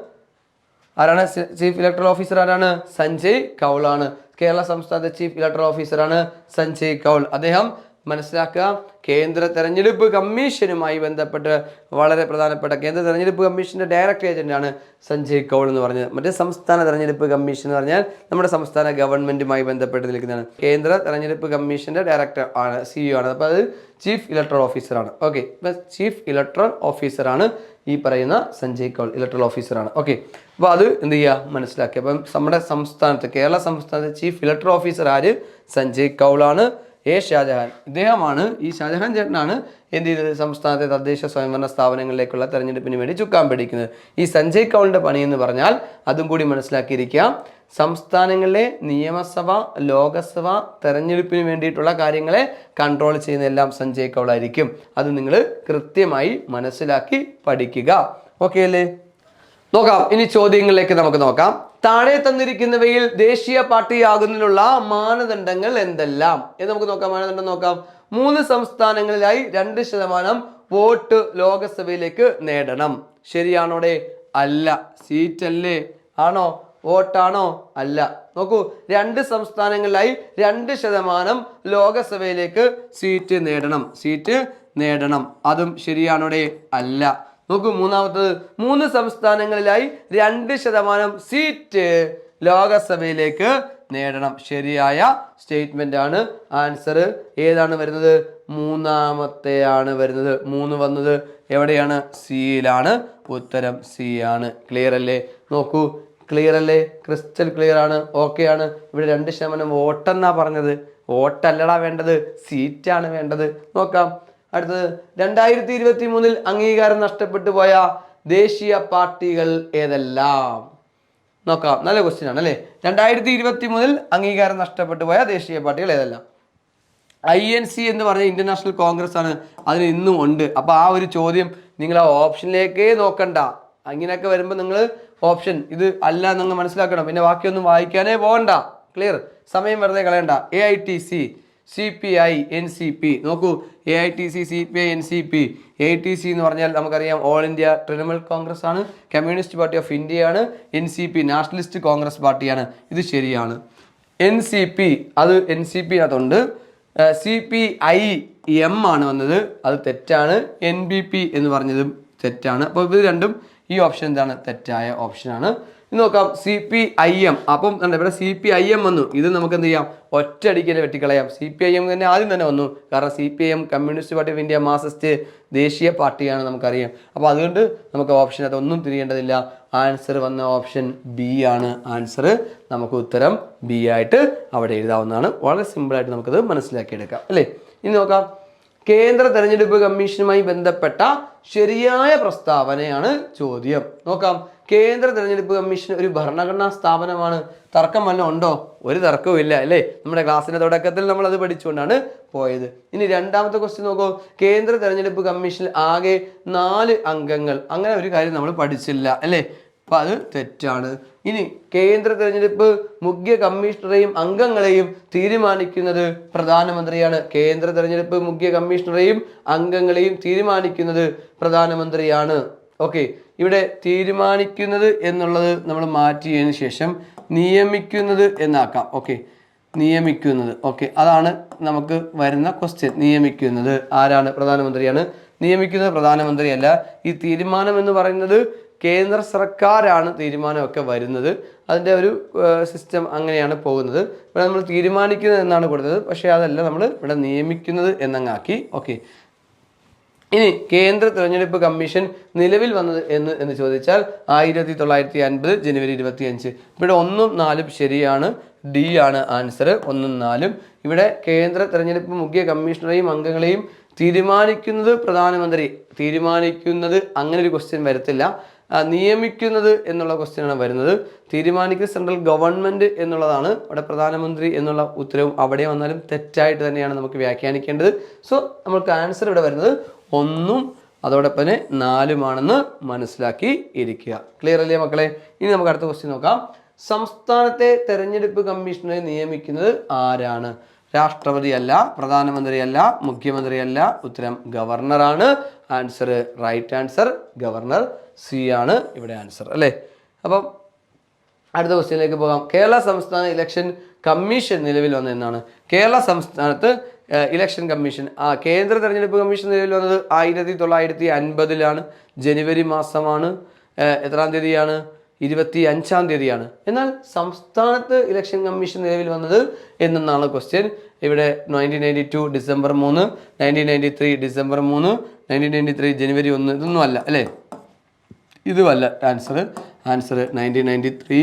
ചീഫ് ഇലക്ടറൽ ഓഫീസർ ആരാണ്? സഞ്ജയ് കൗൾ ആണ്. കേരള സംസ്ഥാനത്തെ ചീഫ് ഇലക്ടറൽ ഓഫീസറാണ് സഞ്ജയ് കൗൾ. അദ്ദേഹം മനസ്സിലാക്കുക, കേന്ദ്ര തെരഞ്ഞെടുപ്പ് കമ്മീഷനുമായി ബന്ധപ്പെട്ട് വളരെ പ്രധാനപ്പെട്ട കേന്ദ്ര തെരഞ്ഞെടുപ്പ് കമ്മീഷന്റെ ഡയറക്ടർ ഏജന്റാണ് സഞ്ജയ് കൗൾ എന്ന് പറഞ്ഞത്. മറ്റേ സംസ്ഥാന തെരഞ്ഞെടുപ്പ് കമ്മീഷൻ എന്ന് പറഞ്ഞാൽ നമ്മുടെ സംസ്ഥാന ഗവൺമെന്റുമായി ബന്ധപ്പെട്ട് നിൽക്കുന്നതാണ്. കേന്ദ്ര തെരഞ്ഞെടുപ്പ് കമ്മീഷന്റെ ഡയറക്ടർ ആണ്, CEO ആണ്. അപ്പോൾ അത് ചീഫ് ഇലക്ടറൽ ഓഫീസറാണ്. ഓക്കെ, ഇപ്പം ചീഫ് ഇലക്ടറൽ ഓഫീസറാണ് ഈ പറയുന്ന സഞ്ജയ് കൗൾ, ഇലക്ടറൽ ഓഫീസറാണ്. ഓക്കെ, അപ്പോൾ അത് എന്ത് ചെയ്യുക? മനസ്സിലാക്കി. അപ്പം നമ്മുടെ സംസ്ഥാനത്ത്, കേരള സംസ്ഥാനത്തെ ചീഫ് ഇലക്ടറൽ ഓഫീസർ ആര്? സഞ്ജയ് കൗളാണ്. A ഷാജഹാൻ, ഇദ്ദേഹമാണ്, ഈ ഷാജഹാൻ ചേട്ടനാണ് എന്ത് ചെയ്തത്? സംസ്ഥാനത്തെ തദ്ദേശ സ്വയംഭരണ സ്ഥാപനങ്ങളിലേക്കുള്ള തെരഞ്ഞെടുപ്പിന് വേണ്ടി ചുക്കാൻ പിടിക്കുന്നത്. ഈ സഞ്ജയ് കൗളിന്റെ പണി എന്ന് പറഞ്ഞാൽ അതും കൂടി മനസ്സിലാക്കിയിരിക്കാം, സംസ്ഥാനങ്ങളിലെ നിയമസഭ, ലോകസഭ തെരഞ്ഞെടുപ്പിന് വേണ്ടിയിട്ടുള്ള കാര്യങ്ങളെ കൺട്രോൾ ചെയ്യുന്നതെല്ലാം സഞ്ജയ് കൗളായിരിക്കും. അത് നിങ്ങൾ കൃത്യമായി മനസ്സിലാക്കി പഠിക്കുക. ഓക്കെ അല്ലേ? നോക്കാം, ഇനി ചോദ്യങ്ങളിലേക്ക് നമുക്ക് നോക്കാം. താഴെ തന്നിരിക്കുന്നവയിൽ ദേശീയ പാർട്ടിയാകുന്നതിനുള്ള മാനദണ്ഡങ്ങൾ എന്തെല്ലാം എന്ന് നമുക്ക് നോക്കാം. മാനദണ്ഡം നോക്കാം. 3 സംസ്ഥാനങ്ങളിലായി 2% വോട്ട് ലോകസഭയിലേക്ക് നേടണം. ശരിയാണോടെ? അല്ല. സീറ്റ് അല്ലേ? ആണോ? വോട്ടാണോ? അല്ല. നോക്കൂ, 2 സംസ്ഥാനങ്ങളിലായി 2% ലോകസഭയിലേക്ക് സീറ്റ് നേടണം. അതും ശരിയാണോടെ? അല്ല. നോക്കൂ, മൂന്നാമത്തത്, 3 സംസ്ഥാനങ്ങളിലായി 2% സീറ്റ് ലോകസഭയിലേക്ക് നേടണം. ശരിയായ സ്റ്റേറ്റ്മെന്റ് ആണ്. ആൻസർ ഏതാണ് വരുന്നത്? മൂന്നാമത്തെയാണ് വരുന്നത്. 3 വന്നത് എവിടെയാണ്? സിയിലാണ്. ഉത്തരം സി ആണ്. ക്ലിയർ അല്ലേ? നോക്കൂ, ക്ലിയർ അല്ലേ? ക്രിസ്റ്റൽ ക്ലിയർ ആണ്. ഓക്കെ ആണ്. ഇവിടെ 2% വോട്ടെന്നാ പറഞ്ഞത്. വോട്ടല്ലടാ വേണ്ടത്, സീറ്റാണ് വേണ്ടത്. നോക്കാം. അടുത്തത്, 2023 അംഗീകാരം നഷ്ടപ്പെട്ടു പോയ ദേശീയ പാർട്ടികൾ ഏതെല്ലാം? നോക്കാം, നല്ല ക്വസ്റ്റ്യൻ ആണ് അല്ലേ? 2023 അംഗീകാരം നഷ്ടപ്പെട്ടു പോയ ദേശീയ പാർട്ടികൾ ഏതെല്ലാം? INC എന്ന് പറഞ്ഞ ഇന്ത്യൻ നാഷണൽ കോൺഗ്രസ് ആണ്. അതിന് ഇന്നും ഉണ്ട്. അപ്പോൾ ആ ഒരു ചോദ്യം നിങ്ങൾ ആ ഓപ്ഷനിലേക്കേ നോക്കണ്ട. അങ്ങനെയൊക്കെ വരുമ്പോൾ നിങ്ങൾ ഓപ്ഷൻ ഇത് അല്ല എന്നങ്ങ് മനസ്സിലാക്കണം. പിന്നെ ബാക്കിയൊന്നും വായിക്കാനേ പോകണ്ട. ക്ലിയർ? സമയം വെറുതെ കളയണ്ട. AITC, CPI, NCP. നോക്കൂ, AITC, CPI, NCP. AITC എന്ന് പറഞ്ഞാൽ നമുക്കറിയാം ഓൾ ഇന്ത്യ തൃണമൂൽ കോൺഗ്രസ് ആണ്, കമ്മ്യൂണിസ്റ്റ് പാർട്ടി ഓഫ് ഇന്ത്യ ആണ്. NCP നാഷണലിസ്റ്റ് കോൺഗ്രസ് പാർട്ടിയാണ്. ഇത് ശരിയാണ്. NCP അത് NCP അതുണ്ട്. CPIM ആണ് വന്നത്, അത് തെറ്റാണ്. NBP എന്ന് പറഞ്ഞതും തെറ്റാണ്. അപ്പോൾ ഇത് രണ്ടും ഈ ഓപ്ഷൻ എന്താണ്? തെറ്റായ ഓപ്ഷനാണ്. ഇനി നോക്കാം CPIM. അപ്പം ഇവിടെ CPIM വന്നു, ഇത് നമുക്ക് എന്ത് ചെയ്യാം? ഒറ്റയടിക്കല് വെട്ടിക്കളയാം. CPIM തന്നെ ആദ്യം തന്നെ വന്നു, കാരണം CPIM communist party of India Marxist ദേശീയ പാർട്ടിയാണ് നമുക്കറിയാം. അപ്പോൾ അതുകൊണ്ട് നമുക്ക് ഓപ്ഷൻ അതൊന്നും തിരിയേണ്ടതില്ല. ആൻസർ വന്ന ഓപ്ഷൻ ബി ആണ് ആൻസർ. നമുക്ക് ഉത്തരം ബി ആയിട്ട് അവിടെ എഴുതാവുന്നതാണ്. വളരെ സിമ്പിളായിട്ട് നമുക്കത് മനസ്സിലാക്കിയെടുക്കാം അല്ലേ. ഇനി നോക്കാം, കേന്ദ്ര തെരഞ്ഞെടുപ്പ് കമ്മീഷനുമായി ബന്ധപ്പെട്ട ശരിയായ പ്രസ്താവനയാണ് ചോദ്യം. നോക്കാം, കേന്ദ്ര തെരഞ്ഞെടുപ്പ് കമ്മീഷൻ ഒരു ഭരണഘടനാ സ്ഥാപനമാണ്. തർക്കം വല്ലതും ഉണ്ടോ? ഒരു തർക്കവും ഇല്ല അല്ലേ. നമ്മുടെ ക്ലാസ്സിന്റെ തുടക്കത്തിൽ നമ്മൾ അത് പഠിച്ചുകൊണ്ടാണ് പോയത്. ഇനി രണ്ടാമത്തെ ക്വസ്റ്റ്യൻ നോക്കൂ, കേന്ദ്ര തെരഞ്ഞെടുപ്പ് കമ്മീഷനിൽ ആകെ 4 അംഗങ്ങൾ. അങ്ങനെ ഒരു കാര്യം നമ്മൾ പഠിച്ചില്ല അല്ലേ, അപ്പൊ അത് തെറ്റാണ്. ഇനി കേന്ദ്ര തെരഞ്ഞെടുപ്പ് മുഖ്യ കമ്മീഷണറെയും അംഗങ്ങളെയും തീരുമാനിക്കുന്നത് പ്രധാനമന്ത്രിയാണ്. കേന്ദ്ര തെരഞ്ഞെടുപ്പ് മുഖ്യ കമ്മീഷണറെയും അംഗങ്ങളെയും തീരുമാനിക്കുന്നത് പ്രധാനമന്ത്രിയാണ്. ഓക്കെ, ഇവിടെ തീരുമാനിക്കുന്നത് എന്നുള്ളത് നമ്മൾ മാറ്റിയതിന് ശേഷം നിയമിക്കുന്നത് എന്നാക്കാം. ഓക്കെ, നിയമിക്കുന്നത്. ഓക്കെ, അതാണ് നമുക്ക് വരുന്ന ക്വസ്റ്റ്യൻ. നിയമിക്കുന്നത് ആരാണ്? പ്രധാനമന്ത്രിയാണ്. നിയമിക്കുന്നത് പ്രധാനമന്ത്രിയല്ല. ഈ തീരുമാനം എന്ന് പറയുന്നത് കേന്ദ്ര സർക്കാരാണ് തീരുമാനമൊക്കെ വരുന്നത്. അതിൻ്റെ ഒരു സിസ്റ്റം അങ്ങനെയാണ് പോകുന്നത്. ഇവിടെ നമ്മൾ തീരുമാനിക്കുന്നത് എന്നാണ് കൊടുത്തത്, പക്ഷേ അതല്ല, നമ്മൾ ഇവിടെ നിയമിക്കുന്നത് എന്നങ്ങാക്കി. ഓക്കെ, ഇനി കേന്ദ്ര തെരഞ്ഞെടുപ്പ് കമ്മീഷൻ നിലവിൽ വന്നത് എന്ന് ചോദിച്ചാൽ 1950 ജനുവരി 25. ഇവിടെ 1ഉം 4ഉം ശരിയാണ്. ഡി ആണ് ആൻസർ, 1ഉം 4ഉം. ഇവിടെ കേന്ദ്ര തെരഞ്ഞെടുപ്പ് മുഖ്യ കമ്മീഷണറെയും അംഗങ്ങളെയും തീരുമാനിക്കുന്നത് പ്രധാനമന്ത്രി. തീരുമാനിക്കുന്നത് അങ്ങനെ ഒരു ക്വസ്റ്റ്യൻ വരത്തില്ല. നിയമിക്കുന്നത് എന്നുള്ള ക്വസ്റ്റ്യനാണ് വരുന്നത്. തീരുമാനിക്കുന്നത് സെൻട്രൽ ഗവൺമെൻറ് എന്നുള്ളതാണ്. അവിടെ പ്രധാനമന്ത്രി എന്നുള്ള ഉത്തരവും അവിടെ വന്നാലും തെറ്റായിട്ട് തന്നെയാണ് നമുക്ക് വ്യാഖ്യാനിക്കേണ്ടത്. സോ നമുക്ക് ആൻസർ ഇവിടെ വരുന്നത് 1ഉം അതോടൊപ്പം തന്നെ 4ഉമാണെന്ന് മനസ്സിലാക്കി ഇരിക്കുക. ക്ലിയർ അല്ലേ മക്കളെ? ഇനി നമുക്ക് അടുത്ത ക്വസ്റ്റ്യൻ നോക്കാം. സംസ്ഥാനത്തെ തെരഞ്ഞെടുപ്പ് കമ്മീഷണറെ നിയമിക്കുന്നത് ആരാണ്? രാഷ്ട്രപതി അല്ല, പ്രധാനമന്ത്രി അല്ല, മുഖ്യമന്ത്രി അല്ല. ഉത്തരം ഗവർണറാണ്. Answer, right answer governor. C ആണ് ഇവിടെ ആൻസർ അല്ലേ. അപ്പം അടുത്ത ക്വസ്റ്റ്യനിലേക്ക് പോകാം. കേരള സംസ്ഥാന ഇലക്ഷൻ കമ്മീഷൻ നിലവിൽ വന്നത് എന്നാണ്? കേരള സംസ്ഥാനത്ത് ഇലക്ഷൻ കമ്മീഷൻ, കേന്ദ്ര തെരഞ്ഞെടുപ്പ് കമ്മീഷൻ നിലവിൽ വന്നത് 1950 ജനുവരി മാസമാണ്. എത്രാം തീയതിയാണ്? 25-ാം തീയതിയാണ്. എന്നാൽ സംസ്ഥാനത്ത് ഇലക്ഷൻ കമ്മീഷൻ നിലവിൽ വന്നത് എന്നാണ് ക്വസ്റ്റ്യൻ. ഇവിടെ 1992 ഡിസംബർ 3, 1993 ഡിസംബർ 3, 1993 ജനുവരി 1. ഇതൊന്നും അല്ല അല്ലേ, ഇതുമല്ല ആൻസർ. ആൻസർ 1993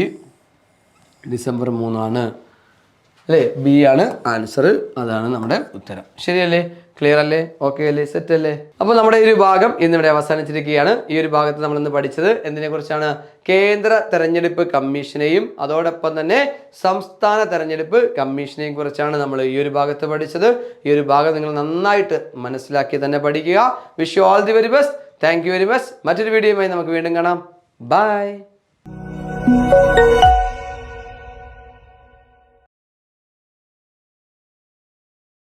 ഡിസംബർ 3 ആണ് അല്ലേ. ബി ആണ് ആൻസർ. അതാണ് നമ്മുടെ ഉത്തരം. ശരിയല്ലേ? ക്ലിയർ അല്ലേ? ഓക്കെ അല്ലേ? സെറ്റ് അല്ലേ? അപ്പോൾ നമ്മുടെ ഈ ഒരു ഭാഗം ഇന്നിവിടെ അവസാനിച്ചിരിക്കുകയാണ്. ഈ ഒരു ഭാഗത്ത് നമ്മൾ ഇന്ന് പഠിച്ചത് എന്തിനെ കുറിച്ചാണ്? കേന്ദ്ര തെരഞ്ഞെടുപ്പ് കമ്മീഷനെയും അതോടൊപ്പം തന്നെ സംസ്ഥാന തെരഞ്ഞെടുപ്പ് കമ്മീഷനെയും കുറിച്ചാണ് നമ്മൾ ഈ ഒരു ഭാഗത്ത് പഠിച്ചത്. ഈ ഒരു ഭാഗം നിങ്ങൾ നന്നായിട്ട് മനസ്സിലാക്കി തന്നെ പഠിക്കുക. Wish you all the very best. Thank you very much. മറ്റൊരു വീഡിയോയുമായി നമുക്ക് വീണ്ടും കാണാം. ബൈ.